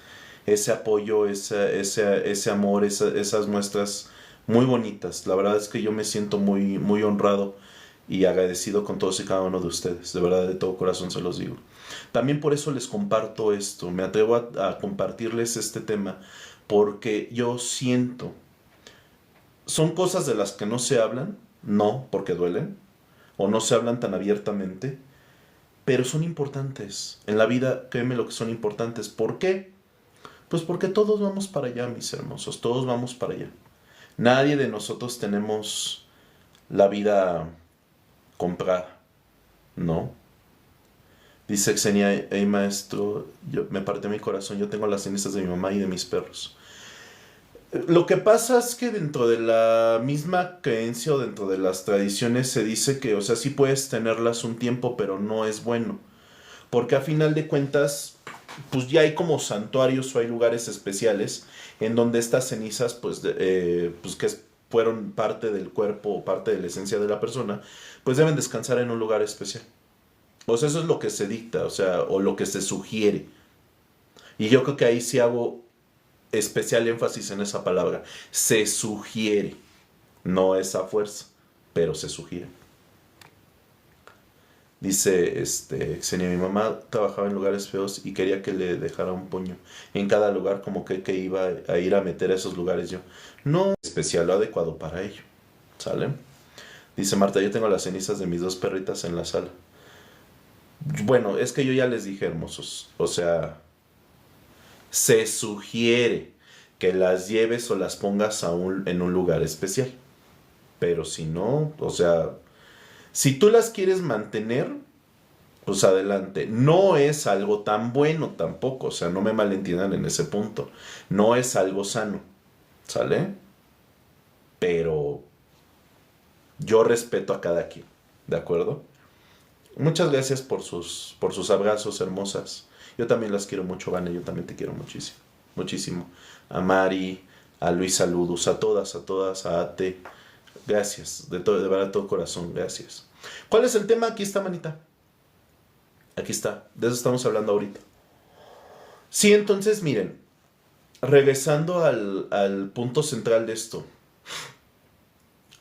ese apoyo, ese amor, esas muestras muy bonitas. La verdad es que yo me siento muy honrado y agradecido con todos y cada uno de ustedes. De verdad, de todo corazón se los digo. También por eso les comparto esto, me atrevo a compartirles este tema, porque yo siento, son cosas de las que no se hablan, no porque duelen, o no se hablan tan abiertamente, pero son importantes. En la vida, créeme lo que son importantes. ¿Por qué? Pues porque todos vamos para allá, mis hermosos, todos vamos para allá. Nadie de nosotros tenemos la vida comprada, ¿no? Dice Xenia, hey maestro, me partió mi corazón, yo tengo las cenizas de mi mamá y de mis perros. Lo que pasa es que dentro de la misma creencia o dentro de las tradiciones se dice que, o sea, sí puedes tenerlas un tiempo, pero no es bueno. Porque a final de cuentas, pues ya hay como santuarios o hay lugares especiales en donde estas cenizas, pues que fueron parte del cuerpo o parte de la esencia de la persona, pues deben descansar en un lugar especial. O sea, eso es lo que se dicta, o sea, o lo que se sugiere. Y yo creo que ahí sí hago especial énfasis en esa palabra. Se sugiere. No es a fuerza, pero se sugiere. Dice, Xenia, mi mamá trabajaba en lugares feos y quería que le dejara un puño en cada lugar, como que iba a ir a meter a esos lugares yo. No, especial o adecuado para ello. ¿Sale? Dice Marta, yo tengo las cenizas de mis dos perritas en la sala. Bueno, es que yo ya les dije, hermosos. O sea, se sugiere que las lleves o las pongas en un lugar especial. Pero si no, o sea, si tú las quieres mantener, pues adelante. No es algo tan bueno tampoco, o sea, no me malentiendan en ese punto. No es algo sano, ¿sale? Pero yo respeto a cada quien, ¿de acuerdo? Muchas gracias por sus abrazos hermosas. Yo también las quiero mucho, Vane, yo también te quiero muchísimo, muchísimo. A Mari, a Luis, saludos, a todas, a Ate. Gracias, de verdad, de todo corazón, gracias. ¿Cuál es el tema? Aquí está, manita. Aquí está, de eso estamos hablando ahorita. Sí, entonces miren, regresando al punto central de esto,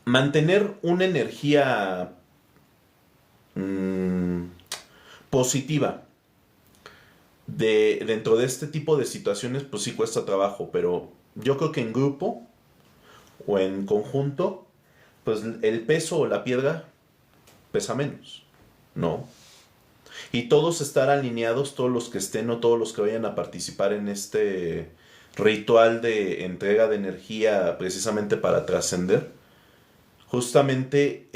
mantener una energía mmm, positiva dentro de este tipo de situaciones, pues sí cuesta trabajo, pero yo creo que en grupo o en conjunto, pues el peso o la piedra pesa menos, ¿no? Y todos estar alineados, todos los que estén o todos los que vayan a participar en este ritual de entrega de energía precisamente para trascender, justamente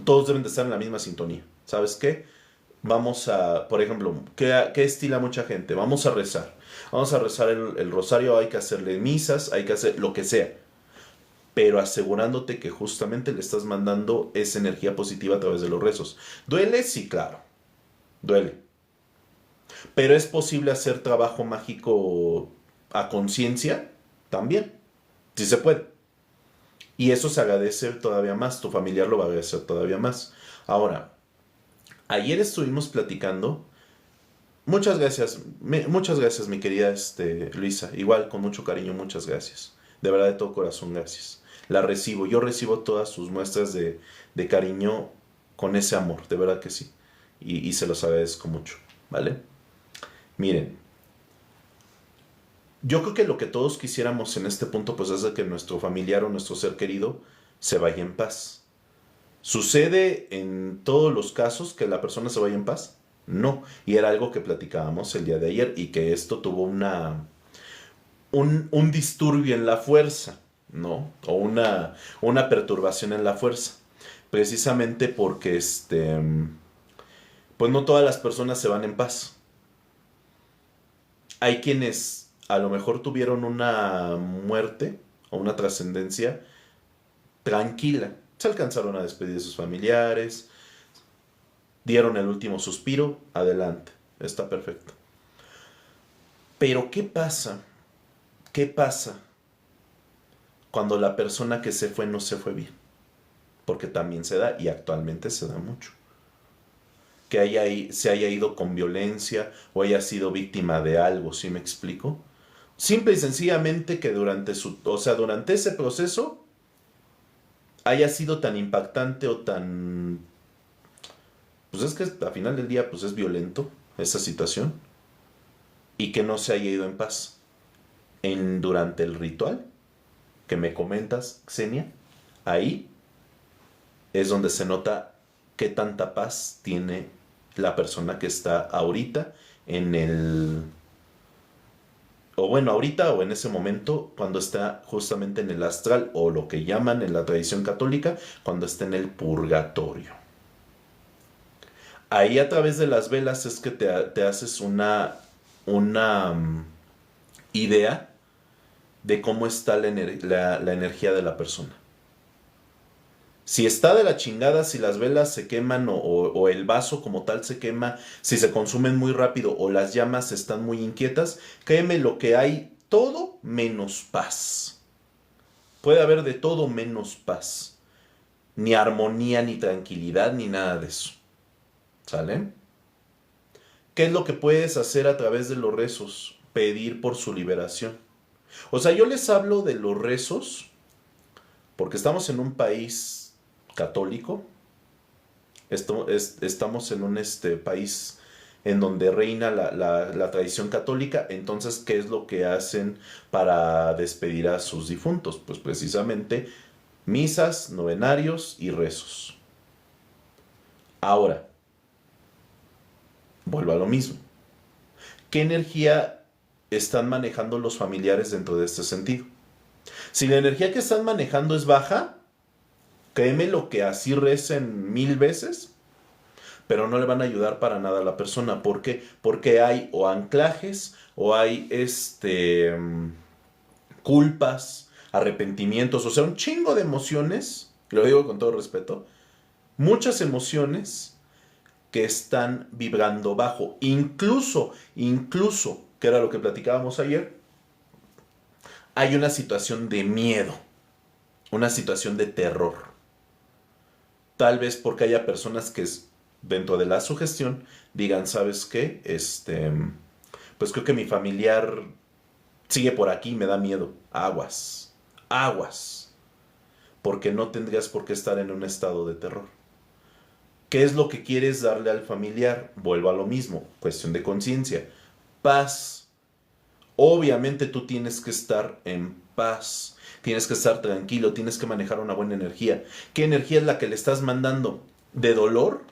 todos deben de estar en la misma sintonía. ¿Sabes qué? Vamos a, por ejemplo, ¿qué estila mucha gente? Vamos a rezar. Vamos a rezar el rosario, hay que hacerle misas, hay que hacer lo que sea. Pero asegurándote que justamente le estás mandando esa energía positiva a través de los rezos. ¿Duele? Sí, claro. Duele. Pero es posible hacer trabajo mágico a conciencia también. Sí se puede. Y eso se agradece todavía más. Tu familiar lo va a agradecer todavía más. Ahora, ayer estuvimos platicando. Muchas gracias, mi querida Luisa. Igual, con mucho cariño, muchas gracias. De verdad, de todo corazón, gracias. La recibo. Yo recibo todas sus muestras de cariño con ese amor, de verdad que sí. Y se los agradezco mucho, ¿vale? Miren, yo creo que lo que todos quisiéramos en este punto, pues es de que nuestro familiar o nuestro ser querido se vaya en paz. ¿Sucede en todos los casos que la persona se vaya en paz? No. Y era algo que platicábamos el día de ayer y que esto tuvo un disturbio en la fuerza, ¿no? O una perturbación en la fuerza. Precisamente porque pues no todas las personas se van en paz. Hay quienes a lo mejor tuvieron una muerte o una trascendencia tranquila. Se alcanzaron a despedir de sus familiares, dieron el último suspiro, adelante, está perfecto. Pero ¿qué pasa? ¿Qué pasa cuando la persona que se fue no se fue bien? Porque también se da, y actualmente se da mucho. Que se haya ido con violencia o haya sido víctima de algo, ¿sí me explico? Simple y sencillamente que durante ese proceso haya sido tan impactante o tan... Pues es que al final del día pues es violento esa situación y que no se haya ido en paz. Durante el ritual que me comentas, Xenia, ahí es donde se nota qué tanta paz tiene la persona que está ahorita en el... O bueno, ahorita o en ese momento, cuando está justamente en el astral, o lo que llaman en la tradición católica, cuando está en el purgatorio. Ahí a través de las velas es que te haces una idea de cómo está la energía de la persona. Si está de la chingada, si las velas se queman o el vaso como tal se quema, si se consumen muy rápido o las llamas están muy inquietas, créeme lo que hay, todo menos paz. Puede haber de todo menos paz. Ni armonía, ni tranquilidad, ni nada de eso. ¿Sale? ¿Qué es lo que puedes hacer a través de los rezos? Pedir por su liberación. O sea, yo les hablo de los rezos porque estamos en un país católico. Estamos en un país en donde reina la tradición católica. Entonces, ¿qué es lo que hacen para despedir a sus difuntos? Pues precisamente misas, novenarios y rezos. Ahora, vuelvo a lo mismo. ¿Qué energía están manejando los familiares dentro de este sentido? Si la energía que están manejando es baja, créeme lo que así recen 1000 veces, pero no le van a ayudar para nada a la persona. ¿Por qué? Porque hay o anclajes o hay culpas, arrepentimientos, o sea, un chingo de emociones, lo digo con todo respeto, muchas emociones que están vibrando bajo. Incluso, que era lo que platicábamos ayer, hay una situación de miedo, una situación de terror. Tal vez porque haya personas que dentro de la sugestión digan, ¿sabes qué? Pues creo que mi familiar sigue por aquí, me da miedo. Aguas, aguas. Porque no tendrías por qué estar en un estado de terror. ¿Qué es lo que quieres darle al familiar? Vuelvo a lo mismo, cuestión de conciencia. Paz. Obviamente tú tienes que estar en paz. Tienes que estar tranquilo, tienes que manejar una buena energía. ¿Qué energía es la que le estás mandando? ¿De dolor?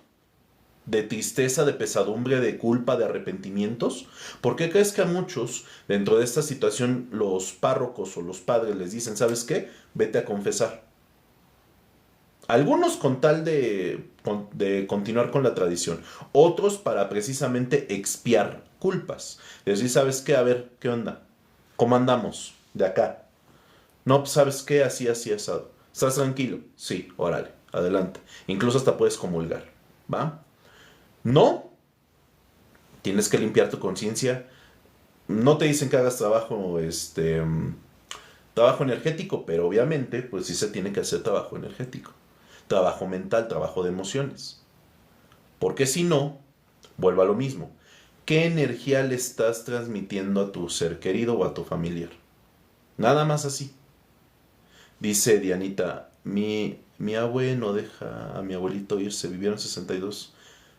¿De tristeza, de pesadumbre, de culpa, de arrepentimientos? ¿Por qué crees que a muchos dentro de esta situación los párrocos o los padres les dicen, ¿sabes qué? Vete a confesar. Algunos con tal de continuar con la tradición, otros para precisamente expiar culpas. Decir, ¿sabes qué? A ver, ¿qué onda? ¿Cómo andamos? De acá. No, pues, ¿sabes qué? Así, así, asado. ¿Estás tranquilo? Sí, órale, adelante. Incluso hasta puedes comulgar, ¿va? No, tienes que limpiar tu conciencia. No te dicen que hagas trabajo energético, pero obviamente, pues sí se tiene que hacer trabajo energético. Trabajo mental, trabajo de emociones. Porque si no, vuelvo a lo mismo. ¿Qué energía le estás transmitiendo a tu ser querido o a tu familiar? Nada más así. Dice Dianita, mi abue no deja a mi abuelito irse, vivieron 62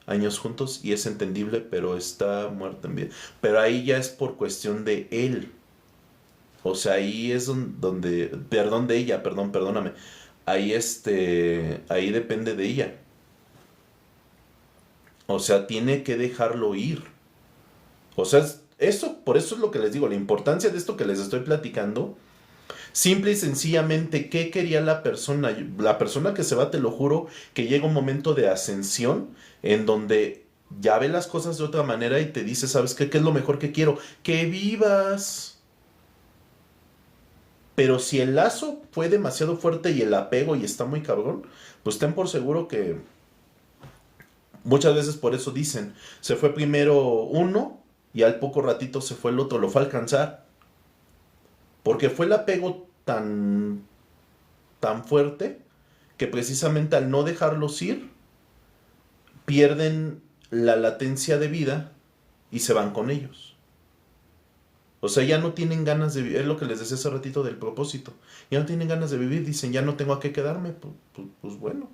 años juntos y es entendible, pero está muerto en vida. Pero ahí ya es por cuestión de él. O sea, ahí es donde, perdón de ella, perdóname. Ahí ahí depende de ella. O sea, tiene que dejarlo ir. O sea, por eso es lo que les digo, la importancia de esto que les estoy platicando. Simple y sencillamente, ¿qué quería la persona? La persona que se va, te lo juro, que llega un momento de ascensión en donde ya ve las cosas de otra manera y te dice, ¿sabes qué? ¿Qué es lo mejor que quiero? Que vivas. Pero si el lazo fue demasiado fuerte y el apego y está muy cabrón, pues ten por seguro que muchas veces por eso dicen, se fue primero uno y al poco ratito se fue el otro, lo fue a alcanzar. Porque fue el apego tan fuerte que precisamente al no dejarlos ir, pierden la latencia de vida y se van con ellos. O sea, ya no tienen ganas de vivir, es lo que les decía hace ratito del propósito. Ya no tienen ganas de vivir, dicen, ya no tengo a qué quedarme, pues bueno.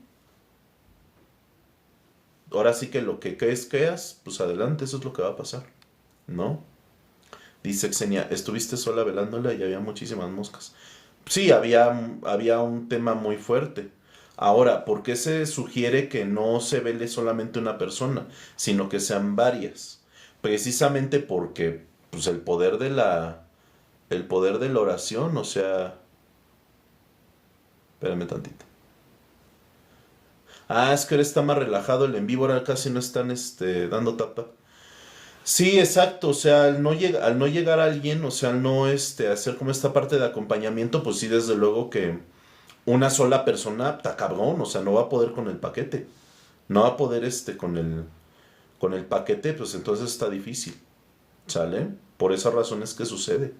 Ahora sí que lo que creas, pues adelante, eso es lo que va a pasar, ¿no? Dice Xenia, estuviste sola velándola y había muchísimas moscas. Sí, había un tema muy fuerte. Ahora, ¿por qué se sugiere que no se vele solamente una persona, sino que sean varias? Precisamente porque, pues, el poder de la oración, o sea, espérame tantito. Ah, es que ahora está más relajado el en vivo, ahora casi no están, dando tapa. Sí, exacto, o sea, al no llegar a alguien, o sea, al no, hacer como esta parte de acompañamiento, pues sí, desde luego que una sola persona está cabrón, o sea, no va a poder con el paquete. No va a poder con el paquete, pues entonces está difícil. ¿Sale? Por esas razones que sucede.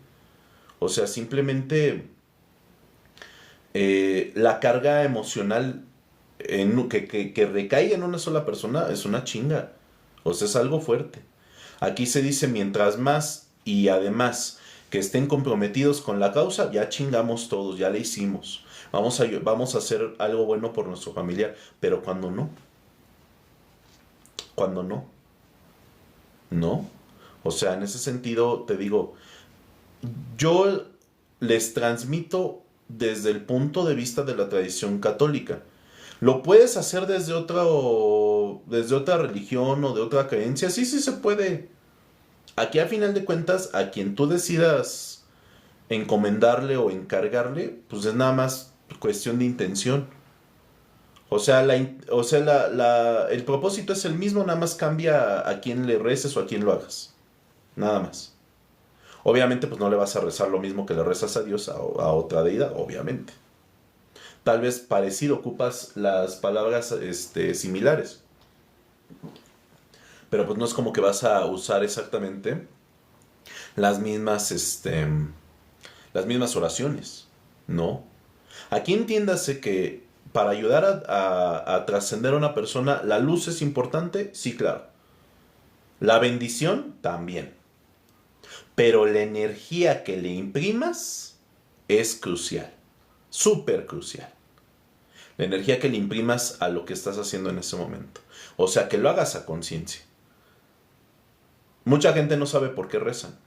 O sea, simplemente la carga emocional que recaiga en una sola persona es una chinga. O sea, es algo fuerte. Aquí se dice mientras más y además que estén comprometidos con la causa, ya chingamos todos, ya le hicimos. Vamos a hacer algo bueno por nuestro familiar. Pero cuando no. O sea, en ese sentido, te digo, yo les transmito desde el punto de vista de la tradición católica. ¿Lo puedes hacer desde otra religión o de otra creencia? Sí, sí se puede. Aquí a final de cuentas, a quien tú decidas encomendarle o encargarle, pues es nada más cuestión de intención. O sea, el propósito es el mismo, nada más cambia a quién le reces o a quién lo hagas. Nada más. Obviamente, pues no le vas a rezar lo mismo que le rezas a Dios a otra deidad, obviamente. Tal vez parecido, ocupas las palabras similares. Pero pues no es como que vas a usar exactamente las mismas, las mismas oraciones. No. Aquí entiéndase que para ayudar a trascender a una persona, la luz es importante, sí, claro. La bendición también. Pero la energía que le imprimas es crucial. Súper crucial. La energía que le imprimas a lo que estás haciendo en ese momento. O sea, que lo hagas a conciencia. Mucha gente no sabe por qué rezan.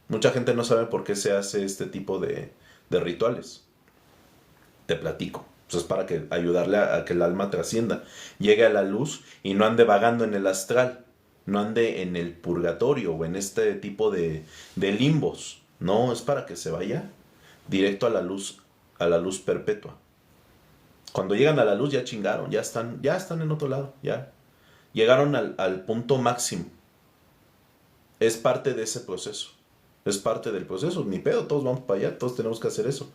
Mucha gente no sabe por qué se hace este tipo de rituales. Te platico. Pues es para ayudarle a que el alma trascienda. Llegue a la luz y no ande vagando en el astral. No ande en el purgatorio o en este tipo de limbos. No, es para que se vaya directo a la luz perpetua. Cuando llegan a la luz ya chingaron, ya están en otro lado, ya. Llegaron al punto máximo. Es parte de ese proceso. Es parte del proceso. Ni pedo, todos vamos para allá, todos tenemos que hacer eso.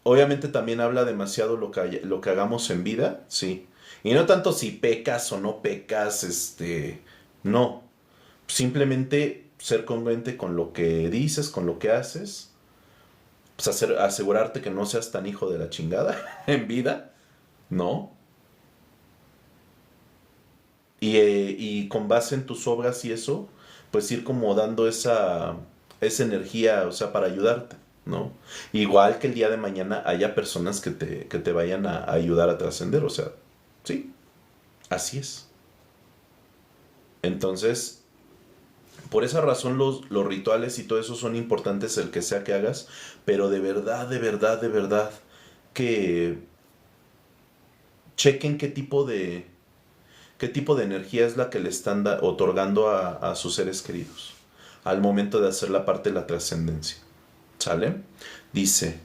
Obviamente también habla demasiado lo que hagamos en vida, sí. Y no tanto si pecas o no pecas, no. Simplemente ser congruente con lo que dices, con lo que haces. Pues asegurarte que no seas tan hijo de la chingada en vida, ¿no? Y con base en tus obras y eso, pues ir como dando esa energía, o sea, para ayudarte, ¿no? Igual que el día de mañana haya personas que te vayan a ayudar a trascender, o sea, sí, así es. Entonces, por esa razón los rituales y todo eso son importantes, el que sea que hagas, pero de verdad, de verdad, de verdad, que chequen qué tipo de energía es la que le están otorgando a sus seres queridos al momento de hacer la parte de la trascendencia. ¿Sale? Dice,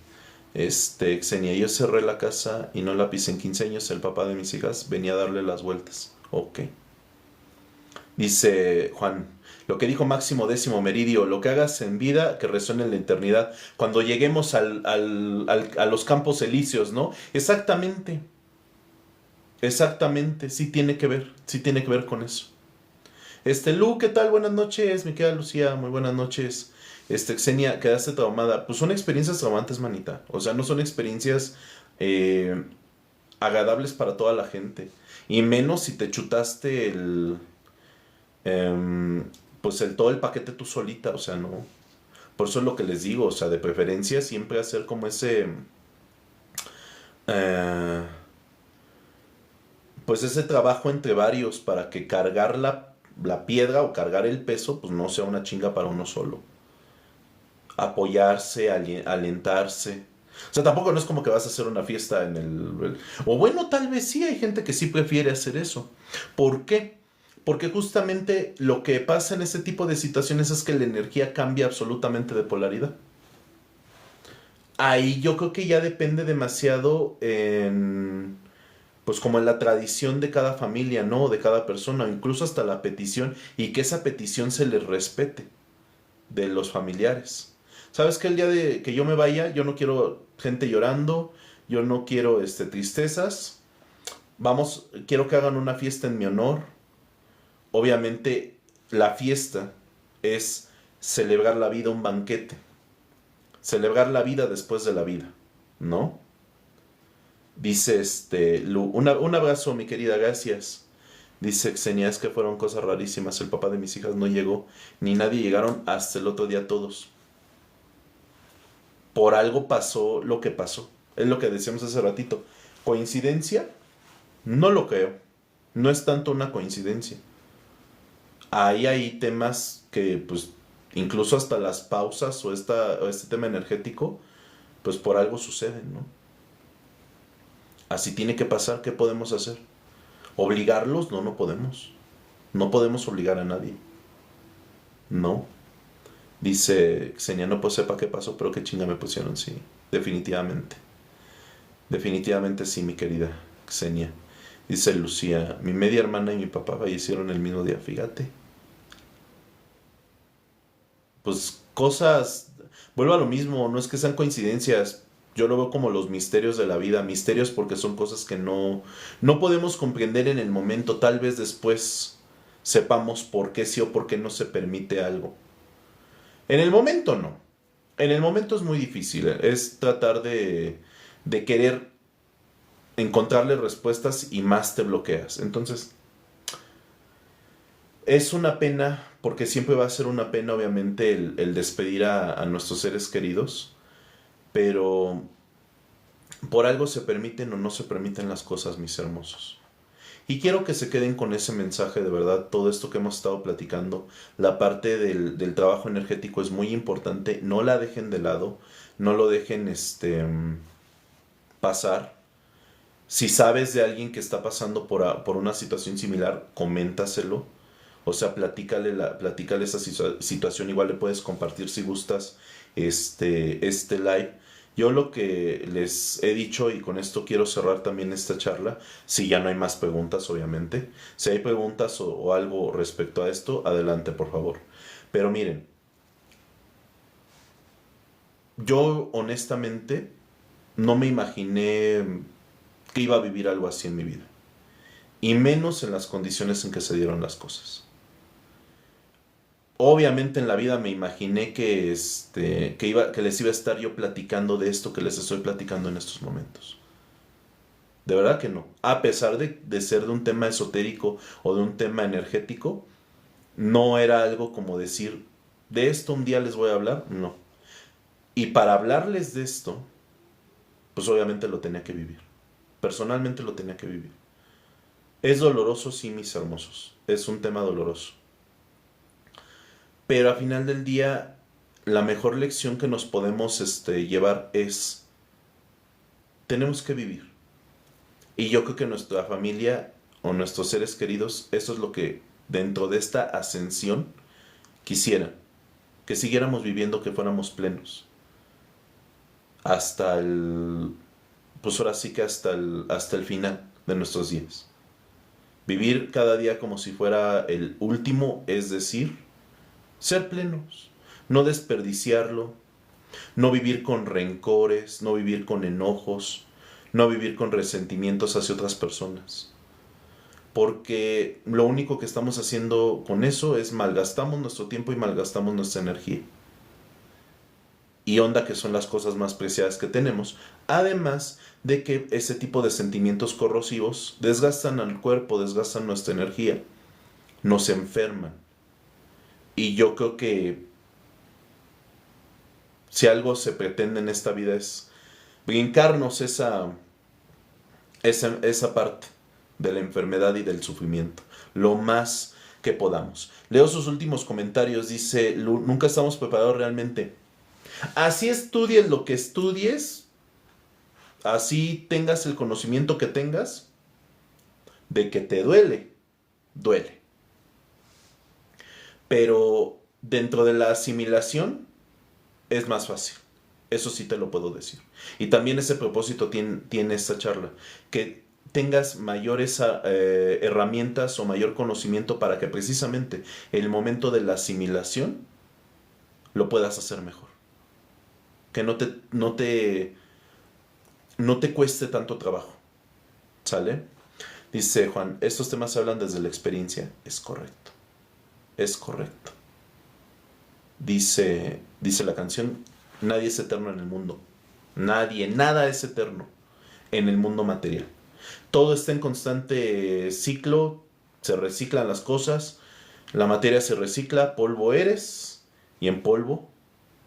Xenia, yo cerré la casa y no la pisé en 15 años, el papá de mis hijas venía a darle las vueltas. Ok. Dice Juan, lo que dijo Máximo Décimo Meridio, lo que hagas en vida, que resuene en la eternidad. Cuando lleguemos a los campos elíseos, ¿no? Exactamente, exactamente, sí tiene que ver con eso. Lu, ¿qué tal? Buenas noches, mi querida Lucía, muy buenas noches. Xenia, quedaste traumada. Pues son experiencias traumantes, manita. O sea, no son experiencias eh, agradables para toda la gente. Y menos si te chutaste em, pues todo el paquete tú solita, o sea, no. Por eso es lo que les digo, o sea, de preferencia siempre hacer como eh, pues ese trabajo entre varios para que cargar la piedra o cargar el peso, pues no sea una chinga para uno solo. Apoyarse, alentarse. O sea, tampoco no es como que vas a hacer una fiesta en o bueno, tal vez sí, hay gente que sí prefiere hacer eso. ¿Por qué? Porque justamente lo que pasa en ese tipo de situaciones es que la energía cambia absolutamente de polaridad. Ahí yo creo que ya depende demasiado pues como en la tradición de cada familia, ¿no? De cada persona, incluso hasta la petición, y que esa petición se les respete de los familiares. ¿Sabes que el día de que yo me vaya, yo no quiero gente llorando, yo no quiero tristezas? Vamos, quiero que hagan una fiesta en mi honor. Obviamente, la fiesta es celebrar la vida, un banquete. Celebrar la vida después de la vida, ¿no? Dice Lu, un abrazo, mi querida, gracias. Dice Xenia, es que fueron cosas rarísimas. El papá de mis hijas no llegó, ni nadie llegaron hasta el otro día todos. Por algo pasó lo que pasó. Es lo que decíamos hace ratito. ¿Coincidencia? No lo creo. No es tanto una coincidencia. Ahí hay temas que, pues, incluso hasta las pausas o este tema energético, pues por algo suceden, ¿no? Así tiene que pasar, ¿qué podemos hacer? ¿Obligarlos? No, no podemos. No podemos obligar a nadie. No. Dice Xenia, no pues sepa qué pasó, pero qué chinga me pusieron, sí. Definitivamente. Definitivamente sí, mi querida Xenia. Dice Lucía, mi media hermana y mi papá fallecieron el mismo día, fíjate. Pues cosas, vuelvo a lo mismo, no es que sean coincidencias, yo lo veo como los misterios de la vida, misterios porque son cosas que no podemos comprender en el momento, tal vez después sepamos por qué sí o por qué no se permite algo. En el momento no, en el momento es muy difícil, es tratar de querer encontrarle respuestas y más te bloqueas. Entonces, es una pena, porque siempre va a ser una pena, obviamente, el despedir a nuestros seres queridos, pero por algo se permiten o no se permiten las cosas, mis hermosos. Y quiero que se queden con ese mensaje de verdad, todo esto que hemos estado platicando, la parte del trabajo energético es muy importante, no la dejen de lado, no lo dejen pasar. Si sabes de alguien que está pasando por una situación similar, coméntaselo. O sea, platícale esa situación. Igual le puedes compartir si gustas este live. Yo lo que les he dicho, y con esto quiero cerrar también esta charla, si ya no hay más preguntas, obviamente. Si hay preguntas o algo respecto a esto, adelante, por favor. Pero miren, yo honestamente no me imaginé que iba a vivir algo así en mi vida. Y menos en las condiciones en que se dieron las cosas. Obviamente en la vida me imaginé que les iba a estar yo platicando de esto que les estoy platicando en estos momentos. De verdad que no. A pesar de ser de un tema esotérico o de un tema energético, no era algo como decir, de esto un día les voy a hablar, no. Y para hablarles de esto, pues obviamente lo tenía que vivir. Personalmente lo tenía que vivir. Es doloroso, sí, mis hermosos. Es un tema doloroso. Pero al final del día, la mejor lección que nos podemos llevar es, tenemos que vivir. Y yo creo que nuestra familia o nuestros seres queridos, eso es lo que dentro de esta ascensión quisieran. Que siguiéramos viviendo, que fuéramos plenos. Hasta pues ahora sí que hasta el final de nuestros días. Vivir cada día como si fuera el último, es decir, ser plenos, no desperdiciarlo, no vivir con rencores, no vivir con enojos, no vivir con resentimientos hacia otras personas. Porque lo único que estamos haciendo con eso es malgastamos nuestro tiempo y malgastamos nuestra energía. Y onda que son las cosas más preciadas que tenemos. Además de que ese tipo de sentimientos corrosivos desgastan al cuerpo, desgastan nuestra energía, nos enferman. Y yo creo que si algo se pretende en esta vida es brincarnos esa parte de la enfermedad y del sufrimiento, lo más que podamos. Leo sus últimos comentarios, dice, nunca estamos preparados realmente. Así estudies lo que estudies, así tengas el conocimiento que tengas, de que te duele, duele. Pero dentro de la asimilación es más fácil. Eso sí te lo puedo decir. Y también ese propósito tiene esta charla. Que tengas mayores herramientas o mayor conocimiento para que precisamente el momento de la asimilación lo puedas hacer mejor. Que no te cueste tanto trabajo. ¿Sale? Dice Juan, estos temas se hablan desde la experiencia. Es correcto. Es correcto. Dice la canción, nadie es eterno en el mundo. Nadie, nada es eterno en el mundo material. Todo está en constante ciclo, se reciclan las cosas, la materia se recicla, polvo eres y en polvo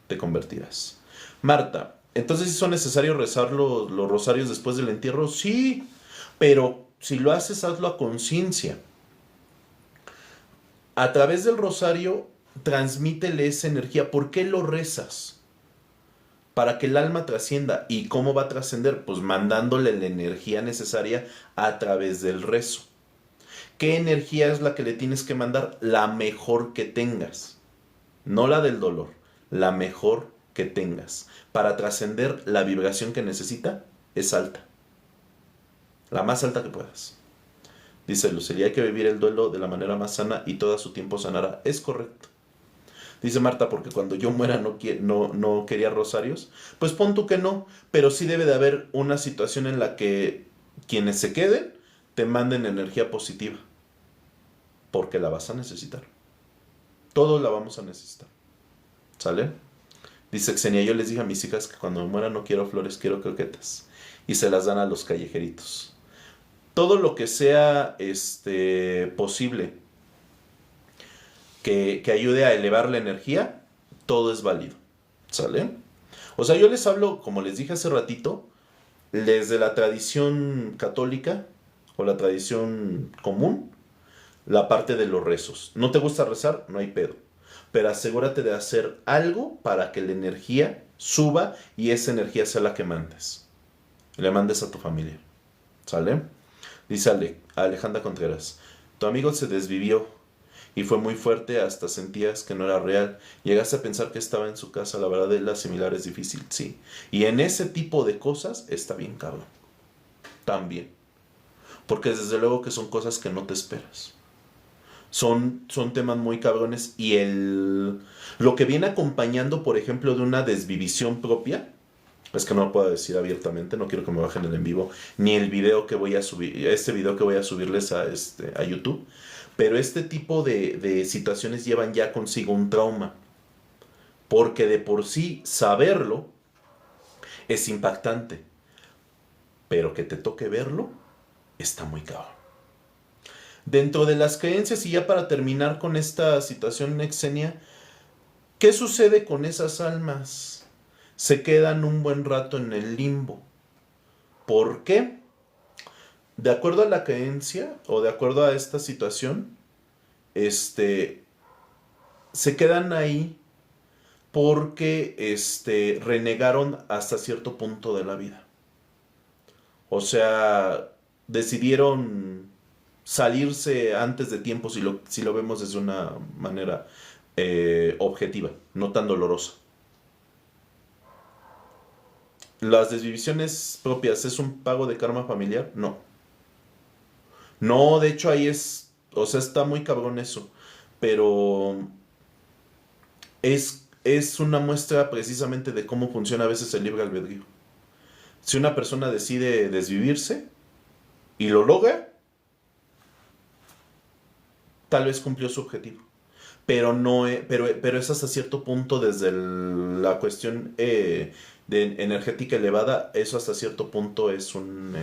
te convertirás. Marta, entonces si son necesarios rezar los rosarios después del entierro, sí, pero si lo haces, hazlo a conciencia. A través del rosario, transmítele esa energía. ¿Por qué lo rezas? Para que el alma trascienda. ¿Y cómo va a trascender? Pues mandándole la energía necesaria a través del rezo. ¿Qué energía es la que le tienes que mandar? La mejor que tengas. No la del dolor. La mejor que tengas. Para trascender la vibración que necesita es alta. La más alta que puedas. Dice Lucelia, hay que vivir el duelo de la manera más sana y todo a su tiempo sanará. Es correcto. Dice Marta, porque cuando yo muera no quería rosarios. Pues pon tú que no, pero sí debe de haber una situación en la que quienes se queden te manden energía positiva. Porque la vas a necesitar. Todos la vamos a necesitar. ¿Sale? Dice Xenia, yo les dije a mis hijas que cuando me muera no quiero flores, quiero croquetas. Y se las dan a los callejeritos. Todo lo que sea posible que ayude a elevar la energía, todo es válido. ¿Sale? O sea, yo les hablo, como les dije hace ratito, desde la tradición católica o la tradición común, la parte de los rezos. ¿No te gusta rezar? No hay pedo. Pero asegúrate de hacer algo para que la energía suba y esa energía sea la que mandes. Le mandes a tu familia. ¿Sale? Dice Alejandra Contreras, tu amigo se desvivió y fue muy fuerte, hasta sentías que no era real. Llegaste a pensar que estaba en su casa, la verdad de la similar es difícil, sí. Y en ese tipo de cosas está bien cabrón. También. Porque desde luego que son cosas que no te esperas. Son temas muy cabrones y lo que viene acompañando, por ejemplo, de una desvivisión propia, es que no lo puedo decir abiertamente, no quiero que me bajen el en vivo, ni el video que voy a subir, este video que voy a subirles a YouTube. Pero este tipo de situaciones llevan ya consigo un trauma. Porque de por sí saberlo es impactante. Pero que te toque verlo está muy cabrón. Dentro de las creencias, y ya para terminar con esta situación, Xenia, ¿qué sucede con esas almas? Se quedan un buen rato en el limbo. ¿Por qué? De acuerdo a la creencia o de acuerdo a esta situación, se quedan ahí porque renegaron hasta cierto punto de la vida. O sea, decidieron salirse antes de tiempo si lo vemos desde una manera objetiva, no tan dolorosa. ¿Las desvivisiones propias es un pago de karma familiar? No. No, de hecho ahí es, o sea, está muy cabrón eso, pero es una muestra precisamente de cómo funciona a veces el libre albedrío. Si una persona decide desvivirse y lo logra, tal vez cumplió su objetivo. Pero no pero es hasta cierto punto desde la cuestión de energética elevada, eso hasta cierto punto es un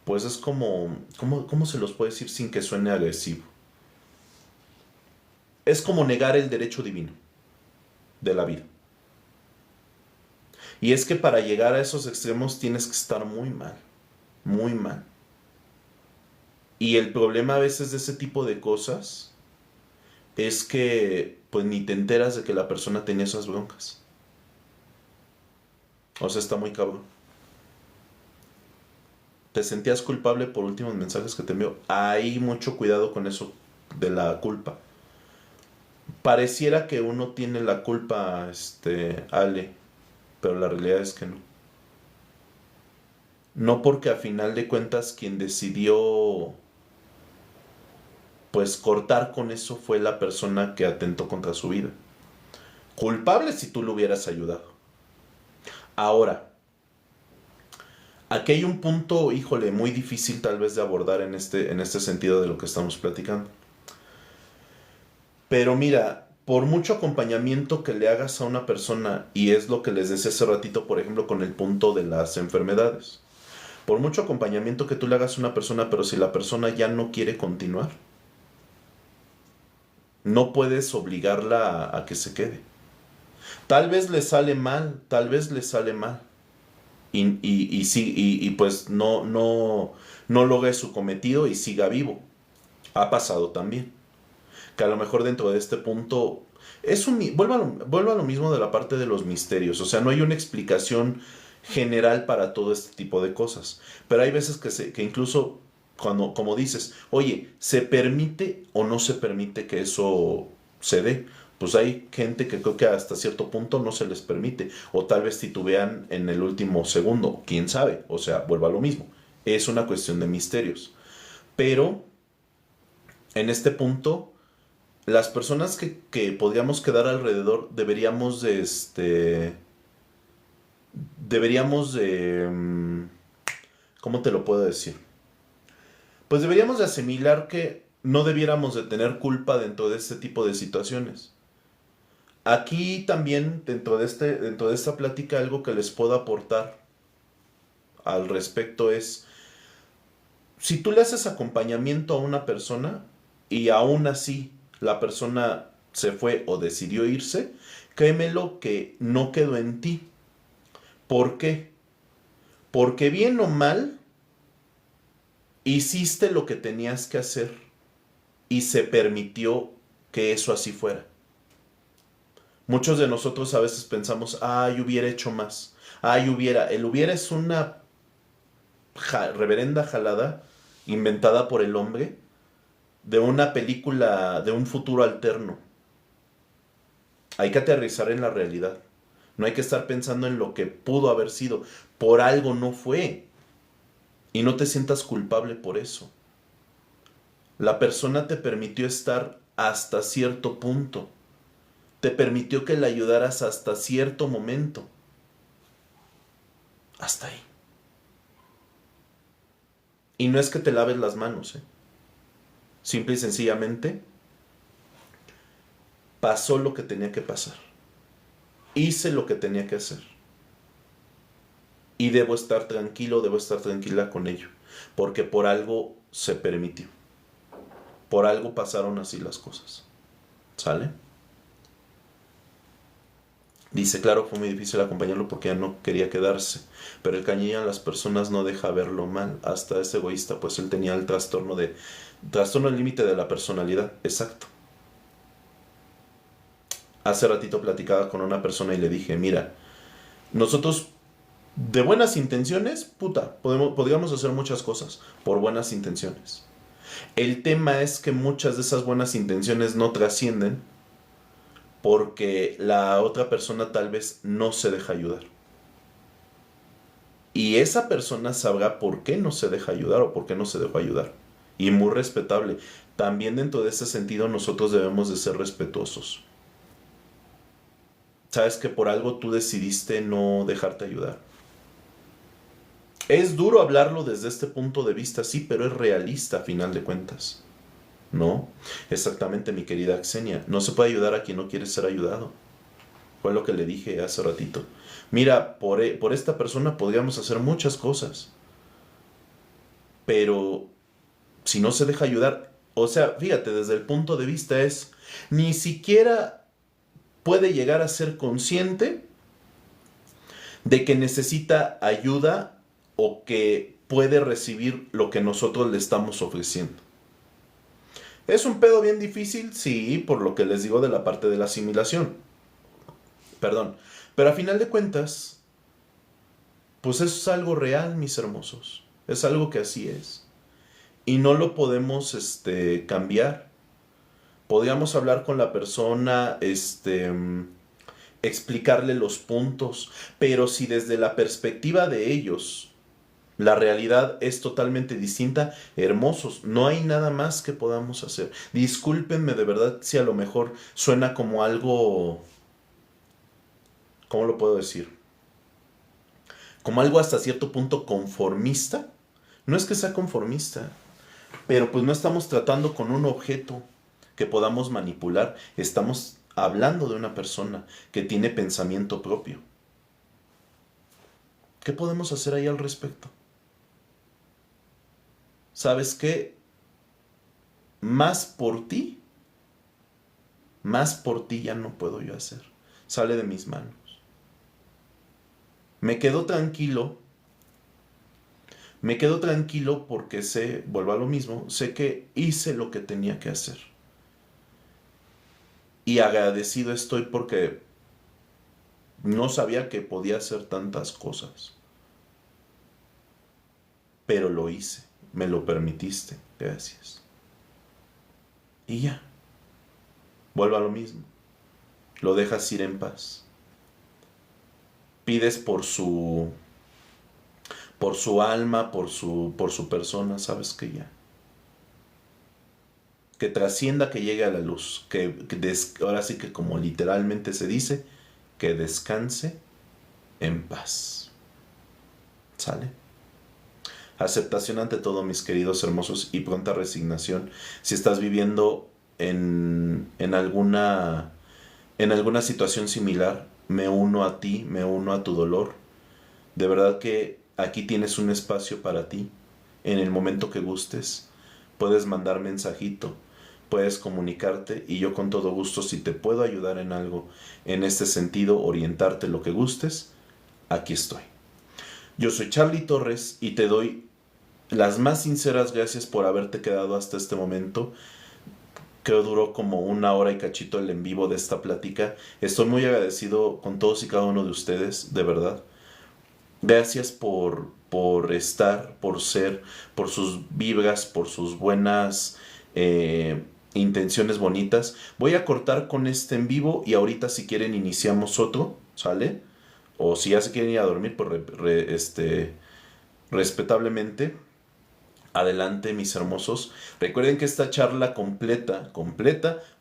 pues es como ¿cómo se los puede decir sin que suene agresivo? Es como negar el derecho divino de la vida. Y es que para llegar a esos extremos tienes que estar muy mal, muy mal. Y el problema a veces de ese tipo de cosas es que pues ni te enteras de que la persona tenía esas broncas. O sea, está muy cabrón. ¿Te sentías culpable por últimos mensajes que te envió? Hay mucho cuidado con eso de la culpa. Pareciera que uno tiene la culpa, Ale, pero la realidad es que no. No, porque a final de cuentas quien decidió pues cortar con eso fue la persona que atentó contra su vida. Culpable si tú lo hubieras ayudado. Ahora, aquí hay un punto, híjole, muy difícil tal vez de abordar en este sentido de lo que estamos platicando. Pero mira, por mucho acompañamiento que le hagas a una persona, y es lo que les decía hace ratito, por ejemplo, con el punto de las enfermedades, por mucho acompañamiento que tú le hagas a una persona, pero si la persona ya no quiere continuar, no puedes obligarla a que se quede. Tal vez le sale mal, tal vez le sale mal. Y, sí, pues no logre su cometido y siga vivo. Ha pasado también. Que a lo mejor dentro de este punto vuelvo a lo mismo de la parte de los misterios. O sea, no hay una explicación general para todo este tipo de cosas. Pero hay veces que incluso cuando, como dices, oye, ¿se permite o no se permite que eso se dé? Pues hay gente que creo que hasta cierto punto no se les permite. O tal vez titubean en el último segundo. ¿Quién sabe? O sea, vuelvo a lo mismo. Es una cuestión de misterios. Pero en este punto las personas que podríamos quedar alrededor deberíamos de, ¿cómo te lo puedo decir? Pues deberíamos de asimilar que no debiéramos de tener culpa dentro de este tipo de situaciones. Aquí también, dentro de esta plática, algo que les puedo aportar al respecto es, si tú le haces acompañamiento a una persona y aún así la persona se fue o decidió irse, créemelo que no quedó en ti. ¿Por qué? Porque bien o mal, hiciste lo que tenías que hacer y se permitió que eso así fuera. Muchos de nosotros a veces pensamos, ay, hubiera hecho más. Ay, hubiera. El hubiera es una reverenda jalada inventada por el hombre de una película de un futuro alterno. Hay que aterrizar en la realidad. No hay que estar pensando en lo que pudo haber sido. Por algo no fue. Y no te sientas culpable por eso. La persona te permitió estar hasta cierto punto. Te permitió que le ayudaras hasta cierto momento. Hasta ahí. Y no es que te laves las manos, ¿eh? Simple y sencillamente pasó lo que tenía que pasar. Hice lo que tenía que hacer. Y debo estar tranquilo, debo estar tranquila con ello. Porque por algo se permitió. Por algo pasaron así las cosas. ¿Sale? Dice, claro, fue muy difícil acompañarlo porque ya no quería quedarse. Pero el cañilla a las personas no deja verlo mal. Hasta es egoísta, pues él tenía el trastorno al límite de la personalidad. Exacto. Hace ratito platicaba con una persona y le dije, mira, nosotros de buenas intenciones, puta, podríamos hacer muchas cosas por buenas intenciones. El tema es que muchas de esas buenas intenciones no trascienden porque la otra persona tal vez no se deja ayudar. Y esa persona sabrá por qué no se deja ayudar o por qué no se dejó ayudar. Y muy respetable. También dentro de ese sentido nosotros debemos de ser respetuosos. Sabes que por algo tú decidiste no dejarte ayudar. Es duro hablarlo desde este punto de vista, sí, pero es realista a final de cuentas. ¿No? Exactamente, mi querida Xenia. No se puede ayudar a quien no quiere ser ayudado. Fue lo que le dije hace ratito. Mira, por esta persona podríamos hacer muchas cosas. Pero si no se deja ayudar, o sea, fíjate, desde el punto de vista es, ni siquiera puede llegar a ser consciente de que necesita ayuda o que puede recibir lo que nosotros le estamos ofreciendo. ¿Es un pedo bien difícil? Sí, por lo que les digo de la parte de la asimilación. Perdón. Pero a final de cuentas, pues eso es algo real, mis hermosos. Es algo que así es. Y no lo podemos cambiar. Podríamos hablar con la persona, explicarle los puntos, pero si desde la perspectiva de ellos la realidad es totalmente distinta, hermosos, no hay nada más que podamos hacer. Discúlpenme de verdad si a lo mejor suena como algo, ¿cómo lo puedo decir? Como algo hasta cierto punto conformista. No es que sea conformista, pero pues no estamos tratando con un objeto que podamos manipular. Estamos hablando de una persona que tiene pensamiento propio. ¿Qué podemos hacer ahí al respecto? ¿Sabes qué? Más por ti ya no puedo yo hacer. Sale de mis manos. Me quedo tranquilo porque sé, vuelvo a lo mismo, sé que hice lo que tenía que hacer. Y agradecido estoy porque no sabía que podía hacer tantas cosas. Pero lo hice, me lo permitiste, gracias. Y ya, vuelvo a lo mismo, lo dejas ir en paz. Pides por su alma, por su persona, sabes que ya. Que trascienda, que llegue a la luz, ahora sí que como literalmente se dice, que descanse en paz. ¿Sale? Aceptación ante todo, mis queridos hermosos, y pronta resignación. Si estás viviendo en alguna situación similar, me uno a ti, me uno a tu dolor. De verdad que aquí tienes un espacio para ti. En el momento que gustes, puedes mandar mensajito, puedes comunicarte y yo con todo gusto, si te puedo ayudar en algo en este sentido, orientarte lo que gustes, aquí estoy. Yo soy Charlie Torres y te doy las más sinceras gracias por haberte quedado hasta este momento. Creo duró como 1 hora y cachito el en vivo de esta plática. Estoy muy agradecido con todos y cada uno de ustedes, de verdad. Gracias por estar, por ser, por sus vibras, por sus buenas intenciones bonitas. Voy a cortar con este en vivo y ahorita si quieren iniciamos otro, ¿sale? O si ya se quieren ir a dormir, pues respetablemente. Adelante, mis hermosos. Recuerden que esta charla completa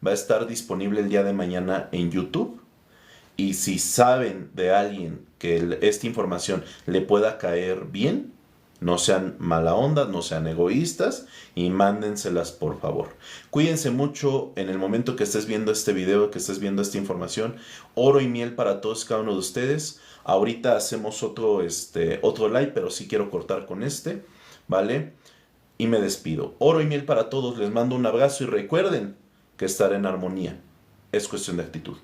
va a estar disponible el día de mañana en YouTube. Y si saben de alguien que esta información le pueda caer bien, no sean mala onda, no sean egoístas y mándenselas por favor. Cuídense mucho en el momento que estés viendo este video, que estés viendo esta información. Oro y miel para todos y cada uno de ustedes. Ahorita hacemos otro live, pero sí quiero cortar con ¿vale? Y me despido. Oro y miel para todos, les mando un abrazo y recuerden que estar en armonía es cuestión de actitud.